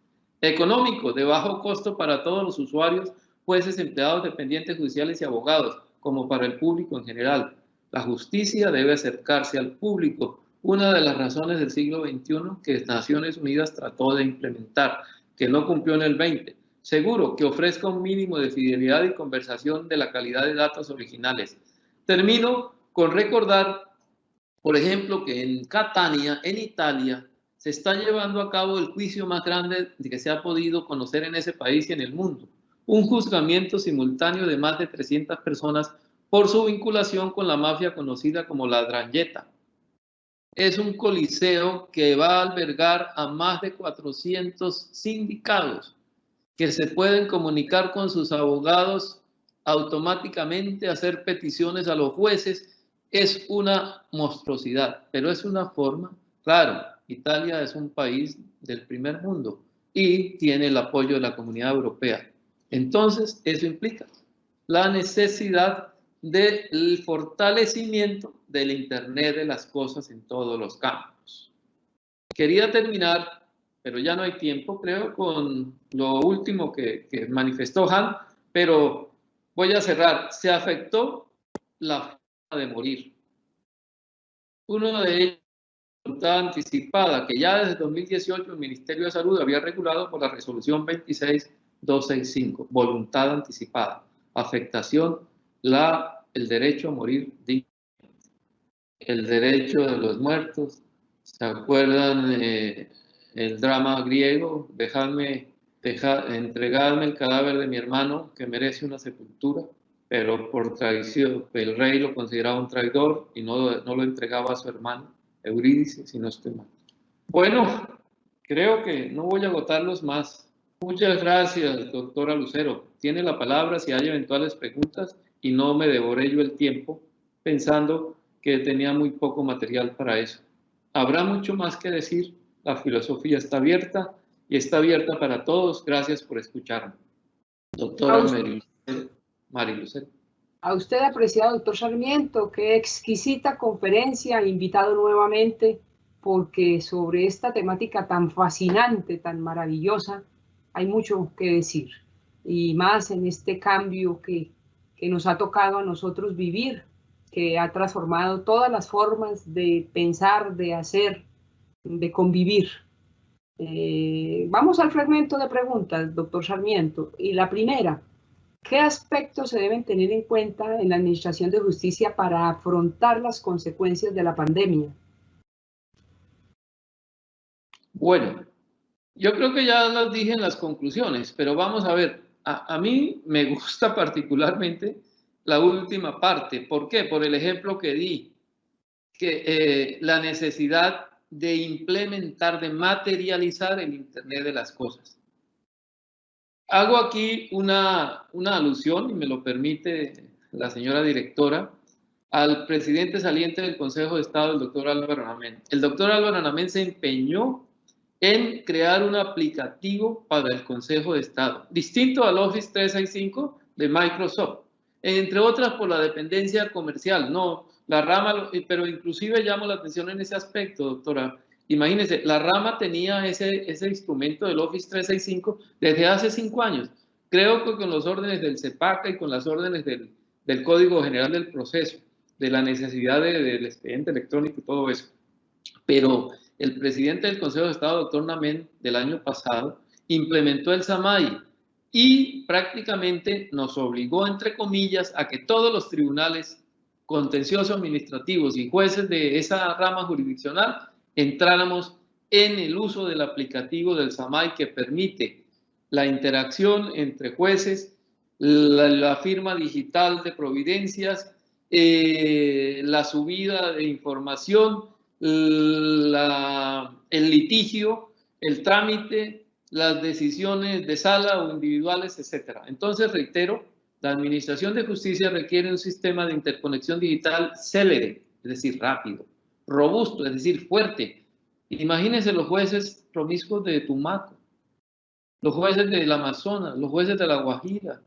Económico, de bajo costo para todos los usuarios, jueces, empleados, dependientes judiciales y abogados, como para el público en general. La justicia debe acercarse al público, una de las razones del siglo XXI que Naciones Unidas trató de implementar, que no cumplió en el 20. Seguro, que ofrezca un mínimo de fidelidad y conversación de la calidad de datos originales. Termino con recordar, por ejemplo, que en Catania, en Italia, se está llevando a cabo el juicio más grande que se ha podido conocer en ese país y en el mundo. Un juzgamiento simultáneo de más de 300 personas por su vinculación con la mafia conocida como la 'Ndrangheta. Es un coliseo que va a albergar a más de 400 sindicados que se pueden comunicar con sus abogados automáticamente, hacer peticiones a los jueces. Es una monstruosidad, pero es una forma. Claro, Italia es un país del primer mundo y tiene el apoyo de la Comunidad Europea. Entonces, eso implica la necesidad del fortalecimiento del Internet de las cosas en todos los campos. Quería terminar, pero ya no hay tiempo, creo, con lo último que manifestó Han, pero voy a cerrar. Se afectó la forma de morir. Uno de ellos, voluntad anticipada, que ya desde 2018 el Ministerio de Salud había regulado por la resolución 26265, voluntad anticipada, afectación, el derecho a morir dignamente, el derecho de los muertos. ¿Se acuerdan el drama griego? Entregadme el cadáver de mi hermano que merece una sepultura, pero por traición el rey lo consideraba un traidor y no lo entregaba a su hermano Eurídice, si no estoy mal. Bueno, creo que no voy a agotarlos más. Muchas gracias, doctora Lucero. Tiene la palabra si hay eventuales preguntas y no me devoré yo el tiempo pensando que tenía muy poco material para eso. Habrá mucho más que decir. La filosofía está abierta y está abierta para todos. Gracias por escucharme. Doctora Mari Lucero. A usted, apreciado doctor Sarmiento, qué exquisita conferencia, invitado nuevamente, porque sobre esta temática tan fascinante, tan maravillosa, hay mucho que decir. Y más en este cambio que nos ha tocado a nosotros vivir, que ha transformado todas las formas de pensar, de hacer, de convivir. Vamos al fragmento de preguntas, doctor Sarmiento. Y la primera, ¿qué aspectos se deben tener en cuenta en la Administración de Justicia para afrontar las consecuencias de la pandemia? Bueno, yo creo que ya las dije en las conclusiones, pero vamos a ver. A mí me gusta particularmente la última parte. ¿Por qué? Por el ejemplo que di, que la necesidad de implementar, de materializar el Internet de las cosas. Hago aquí una alusión, y me lo permite la señora directora, al presidente saliente del Consejo de Estado, el doctor Álvaro Anamén. El doctor Álvaro Anamén se empeñó en crear un aplicativo para el Consejo de Estado, distinto al Office 365 de Microsoft, entre otras por la dependencia comercial, no la rama, pero inclusive llamo la atención en ese aspecto, doctora. Imagínense, la rama tenía ese instrumento del Office 365 desde hace 5 años. Creo que con los órdenes del CEPACA y con las órdenes del Código General del Proceso, de la necesidad del expediente electrónico y todo eso. Pero el presidente del Consejo de Estado, doctor Namén, del año pasado, implementó el SAMAI y prácticamente nos obligó, entre comillas, a que todos los tribunales contenciosos administrativos y jueces de esa rama jurisdiccional entráramos en el uso del aplicativo del SAMAI que permite la interacción entre jueces, la firma digital de providencias, la subida de información, el litigio, el trámite, las decisiones de sala o individuales, etc. Entonces, reitero, la Administración de Justicia requiere un sistema de interconexión digital célere, es decir, rápido, robusto, es decir, fuerte. Imagínense los jueces promiscuos de Tumaco, los jueces del Amazonas, los jueces de La Guajira.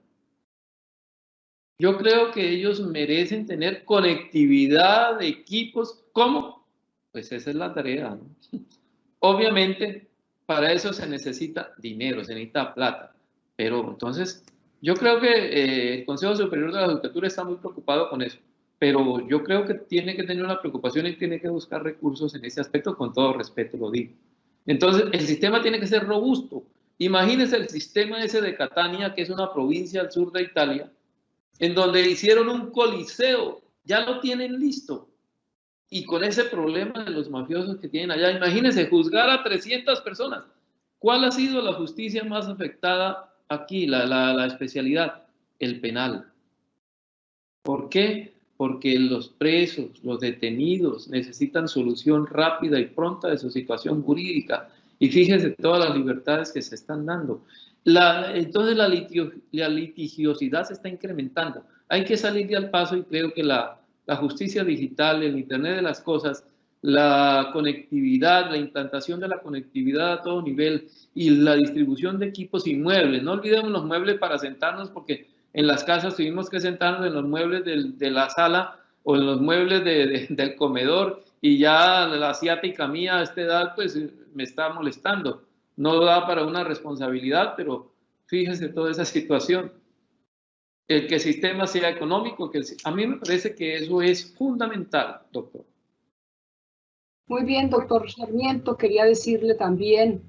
Yo creo que ellos merecen tener conectividad de equipos. ¿Cómo? Pues esa es la tarea, ¿no? Obviamente, para eso se necesita dinero, se necesita plata. Pero entonces, yo creo que el Consejo Superior de la Judicatura está muy preocupado con eso. Pero yo creo que tiene que tener una preocupación y tiene que buscar recursos en ese aspecto, con todo respeto lo digo. Entonces, el sistema tiene que ser robusto. Imagínense el sistema ese de Catania, que es una provincia al sur de Italia, en donde hicieron un coliseo, ya lo tienen listo. Y con ese problema de los mafiosos que tienen allá, imagínense, juzgar a 300 personas. ¿Cuál ha sido la justicia más afectada aquí, la especialidad? El penal. ¿Por qué? Porque los presos, los detenidos necesitan solución rápida y pronta de su situación jurídica. Y fíjense todas las libertades que se están dando. Entonces la litigiosidad se está incrementando. Hay que salir al paso y creo que la justicia digital, el Internet de las cosas, la conectividad, la implantación de la conectividad a todo nivel y la distribución de equipos y muebles. No olvidemos los muebles para sentarnos, porque en las casas tuvimos que sentarnos en los muebles de la sala o en los muebles del comedor, y ya la asiática mía a esta edad pues me está molestando. No da para una responsabilidad, pero fíjense toda esa situación. Que el sistema sea económico, a mí me parece que eso es fundamental, doctor. Muy bien, doctor Sarmiento, quería decirle también,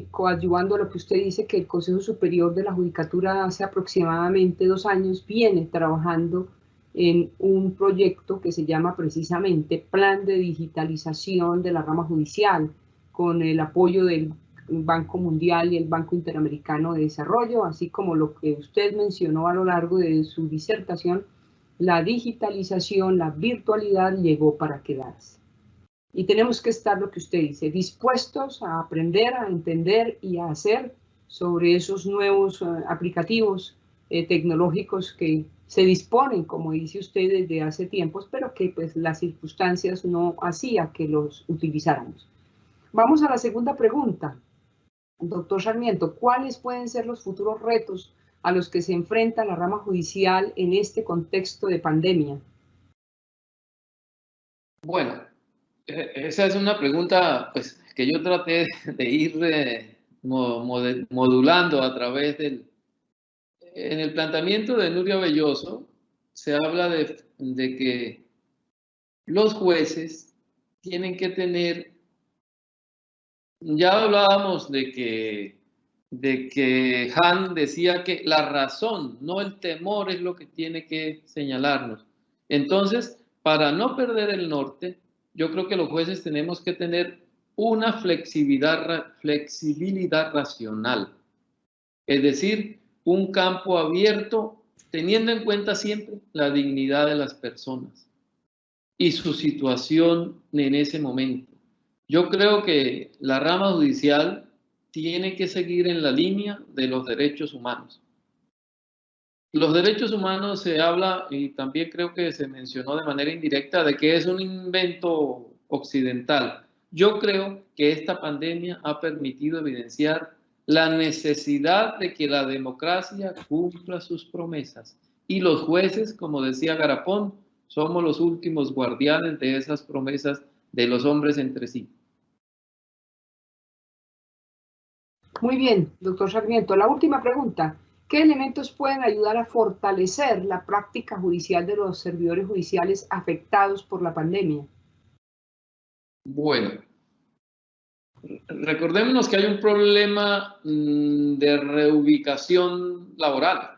coadyuvando a lo que usted dice, que el Consejo Superior de la Judicatura hace aproximadamente 2 años viene trabajando en un proyecto que se llama precisamente Plan de Digitalización de la Rama Judicial, con el apoyo del Banco Mundial y el Banco Interamericano de Desarrollo, así como lo que usted mencionó a lo largo de su disertación, la digitalización, la virtualidad llegó para quedarse. Y tenemos que estar, lo que usted dice, dispuestos a aprender, a entender y a hacer sobre esos nuevos aplicativos tecnológicos que se disponen, como dice usted, desde hace tiempos, pero que pues las circunstancias no hacían que los utilizáramos. Vamos a la segunda pregunta. Doctor Sarmiento, ¿cuáles pueden ser los futuros retos a los que se enfrenta la rama judicial en este contexto de pandemia? Bueno, esa es una pregunta pues, que yo traté de ir modulando a través del... En el planteamiento de Nuria Belloso se habla de que los jueces tienen que tener... Ya hablábamos de que Han decía que la razón, no el temor, es lo que tiene que señalarnos. Entonces, para no perder el norte, yo creo que los jueces tenemos que tener una flexibilidad racional. Es decir, un campo abierto, teniendo en cuenta siempre la dignidad de las personas y su situación en ese momento. Yo creo que la rama judicial tiene que seguir en la línea de los derechos humanos. Los derechos humanos se habla, y también creo que se mencionó de manera indirecta, de que es un invento occidental. Yo creo que esta pandemia ha permitido evidenciar la necesidad de que la democracia cumpla sus promesas. Y los jueces, como decía Garapón, somos los últimos guardianes de esas promesas de los hombres entre sí. Muy bien, doctor Sarmiento. La última pregunta. ¿Qué elementos pueden ayudar a fortalecer la práctica judicial de los servidores judiciales afectados por la pandemia? Bueno, recordémonos que hay un problema de reubicación laboral.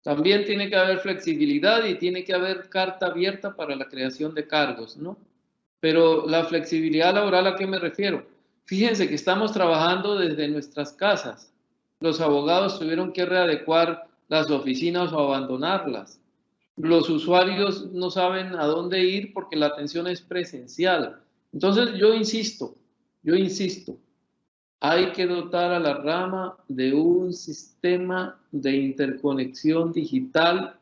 También tiene que haber flexibilidad y tiene que haber carta abierta para la creación de cargos, ¿no? Pero la flexibilidad laboral, ¿a qué me refiero? Fíjense que estamos trabajando desde nuestras casas. Los abogados tuvieron que readecuar las oficinas o abandonarlas. Los usuarios no saben a dónde ir porque la atención es presencial. Entonces yo insisto, hay que dotar a la rama de un sistema de interconexión digital,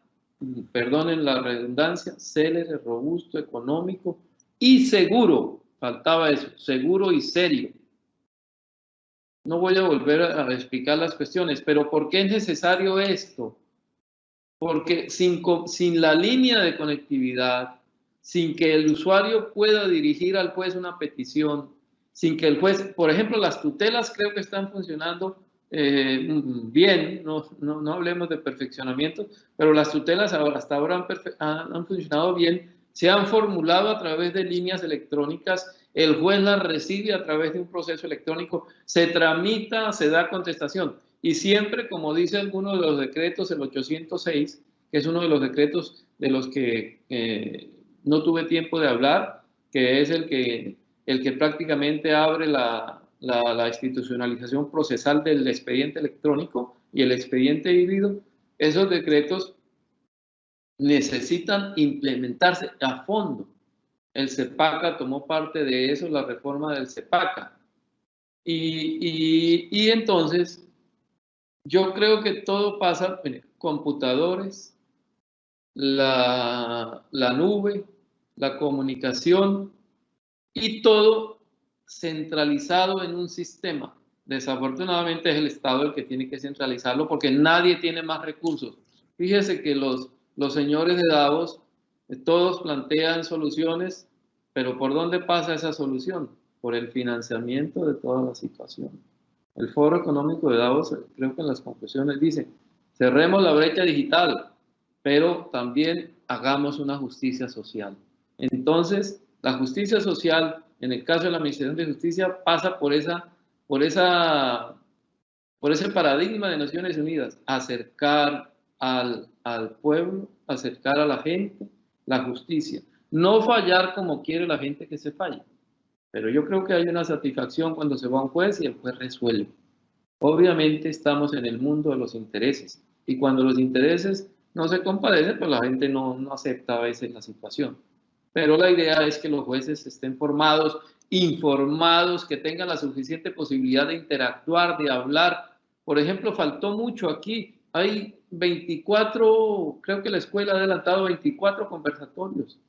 perdonen la redundancia, célere, robusto, económico y seguro. Faltaba eso, seguro y serio. No voy a volver a explicar las cuestiones, pero ¿por qué es necesario esto? Porque sin la línea de conectividad, sin que el usuario pueda dirigir al juez una petición, sin que el juez, por ejemplo, las tutelas creo que están funcionando bien, no hablemos de perfeccionamiento, pero las tutelas hasta ahora han funcionado bien, se han formulado a través de líneas electrónicas, el juez las recibe a través de un proceso electrónico, se tramita, se da contestación. Y siempre, como dice alguno de los decretos, el 806, que es uno de los decretos de los que no tuve tiempo de hablar, que es el que prácticamente abre la institucionalización procesal del expediente electrónico y el expediente híbrido, esos decretos necesitan implementarse a fondo. El CEPACA tomó parte de eso, la reforma del CEPACA. Y entonces, yo creo que todo pasa, computadores, la nube, la comunicación y todo centralizado en un sistema. Desafortunadamente es el Estado el que tiene que centralizarlo porque nadie tiene más recursos. Fíjese que los señores de Davos, todos plantean soluciones, pero ¿por dónde pasa esa solución? Por el financiamiento de toda la situación. El Foro Económico de Davos, creo que en las conclusiones dice, cerremos la brecha digital, pero también hagamos una justicia social. Entonces, la justicia social, en el caso de la Administración de Justicia, pasa por ese paradigma de Naciones Unidas, acercar al pueblo, acercar a la gente la justicia. No fallar como quiere la gente que se falle. Pero yo creo que hay una satisfacción cuando se va a un juez y el juez resuelve. Obviamente estamos en el mundo de los intereses y cuando los intereses no se compadecen, pues la gente no acepta a veces la situación. Pero la idea es que los jueces estén formados, informados, que tengan la suficiente posibilidad de interactuar, de hablar. Por ejemplo, faltó mucho aquí. Hay 24, creo que la escuela ha adelantado 24 conversatorios.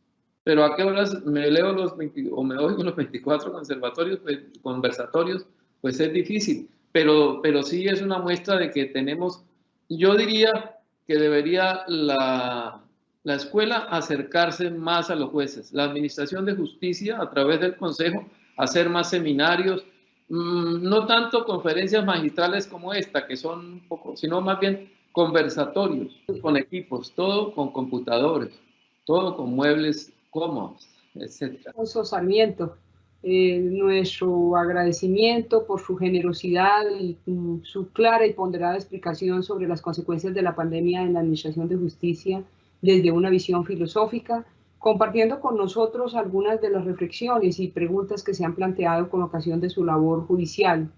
Pero ¿a qué horas me leo o me oigo los 24 conversatorios? Pues es difícil. Pero sí es una muestra de que tenemos, yo diría que debería la escuela acercarse más a los jueces, la Administración de Justicia a través del Consejo, hacer más seminarios, no tanto conferencias magistrales como esta, que son un poco, sino más bien conversatorios con equipos, todo con computadores, todo con muebles cómodos, etc. Sarmiento, nuestro agradecimiento por su generosidad y su clara y ponderada explicación sobre las consecuencias de la pandemia en la Administración de Justicia desde una visión filosófica, compartiendo con nosotros algunas de las reflexiones y preguntas que se han planteado con ocasión de su labor judicial.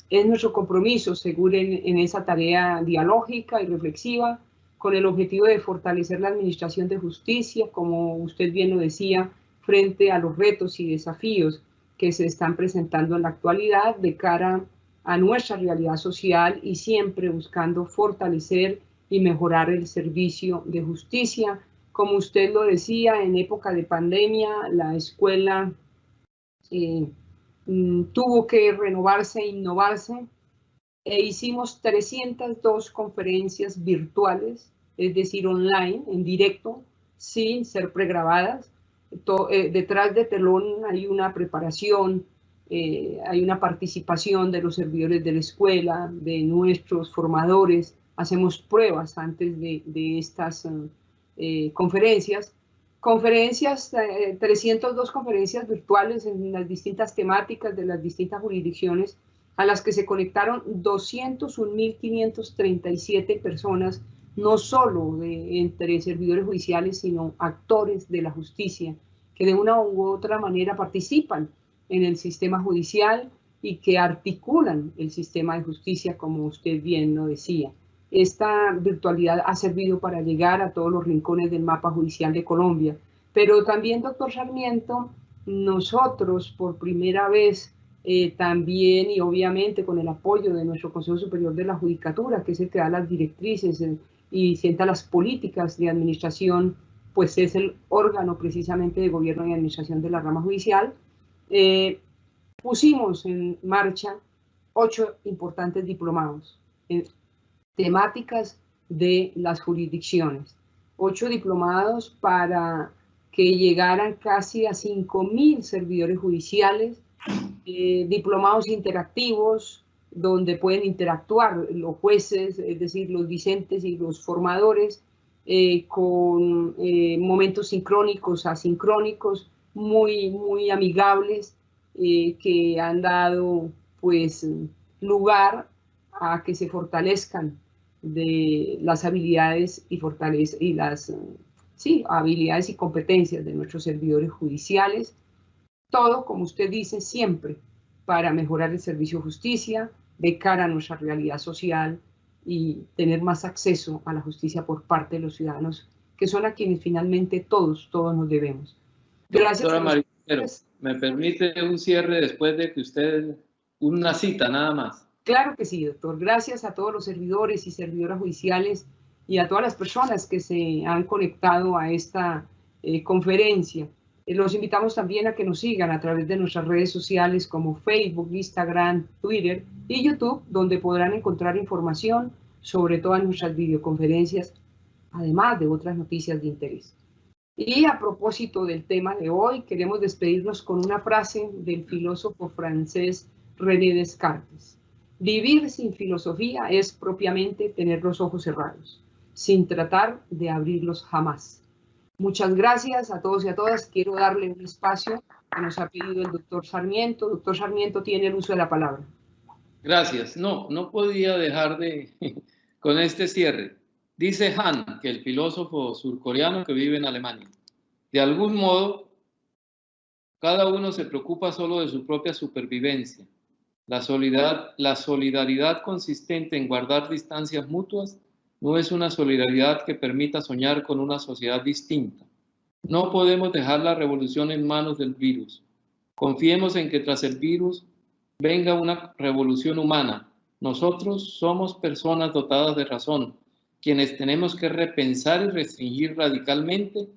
Es nuestro compromiso seguir en esa tarea dialógica y reflexiva con el objetivo de fortalecer la Administración de Justicia, como usted bien lo decía, frente a los retos y desafíos que se están presentando en la actualidad de cara a nuestra realidad social y siempre buscando fortalecer y mejorar el servicio de justicia. Como usted lo decía, en época de pandemia, la escuela tuvo que renovarse e innovarse e hicimos 302 conferencias virtuales, es decir, online, en directo, sin ser pregrabadas. Detrás de telón hay una preparación hay una participación de los servidores de la escuela, de nuestros formadores, hacemos pruebas antes de estas conferencias. 302 conferencias virtuales en las distintas temáticas de las distintas jurisdicciones, a las que se conectaron 201.537 personas, no solo entre servidores judiciales, sino actores de la justicia, que de una u otra manera participan en el sistema judicial y que articulan el sistema de justicia, como usted bien lo decía. Esta virtualidad ha servido para llegar a todos los rincones del mapa judicial de Colombia, pero también, doctor Sarmiento, nosotros por primera vez también, y obviamente con el apoyo de nuestro Consejo Superior de la Judicatura, que es el que da las directrices y sienta las políticas de administración, pues es el órgano precisamente de gobierno y administración de la rama judicial, pusimos en marcha 8 importantes diplomados en temáticas de las jurisdicciones. 8 diplomados para que llegaran casi a 5.000 servidores judiciales, diplomados interactivos, donde pueden interactuar los jueces, es decir, los discentes y los formadores, con momentos sincrónicos, asincrónicos, muy amigables, que han dado pues lugar a que se fortalezcan de las habilidades y habilidades y competencias de nuestros servidores judiciales. Todo, como usted dice, siempre para mejorar el servicio de justicia de cara a nuestra realidad social y tener más acceso a la justicia por parte de los ciudadanos, que son a quienes finalmente todos nos debemos. Gracias. Doctora Maricero, ¿me permite un cierre después de que usted, una cita nada más? Claro que sí, doctor. Gracias a todos los servidores y servidoras judiciales y a todas las personas que se han conectado a esta conferencia. Los invitamos también a que nos sigan a través de nuestras redes sociales como Facebook, Instagram, Twitter y YouTube, donde podrán encontrar información sobre todas nuestras videoconferencias, además de otras noticias de interés. Y a propósito del tema de hoy, queremos despedirnos con una frase del filósofo francés René Descartes. Vivir sin filosofía es propiamente tener los ojos cerrados, sin tratar de abrirlos jamás. Muchas gracias a todos y a todas. Quiero darle un espacio que nos ha pedido el doctor Sarmiento. Doctor Sarmiento tiene el uso de la palabra. Gracias. No podía dejar con este cierre. Dice Han, que el filósofo surcoreano que vive en Alemania, de algún modo, cada uno se preocupa solo de su propia supervivencia. La solidaridad consistente en guardar distancias mutuas no es una solidaridad que permita soñar con una sociedad distinta. No podemos dejar la revolución en manos del virus. Confiemos en que tras el virus venga una revolución humana. Nosotros somos personas dotadas de razón, quienes tenemos que repensar y restringir radicalmente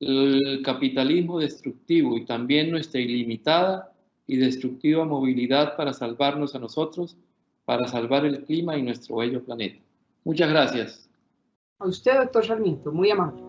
el capitalismo destructivo y también nuestra ilimitada y destructiva movilidad para salvarnos a nosotros, para salvar el clima y nuestro bello planeta. Muchas gracias. A usted, doctor Sarmiento, muy amable.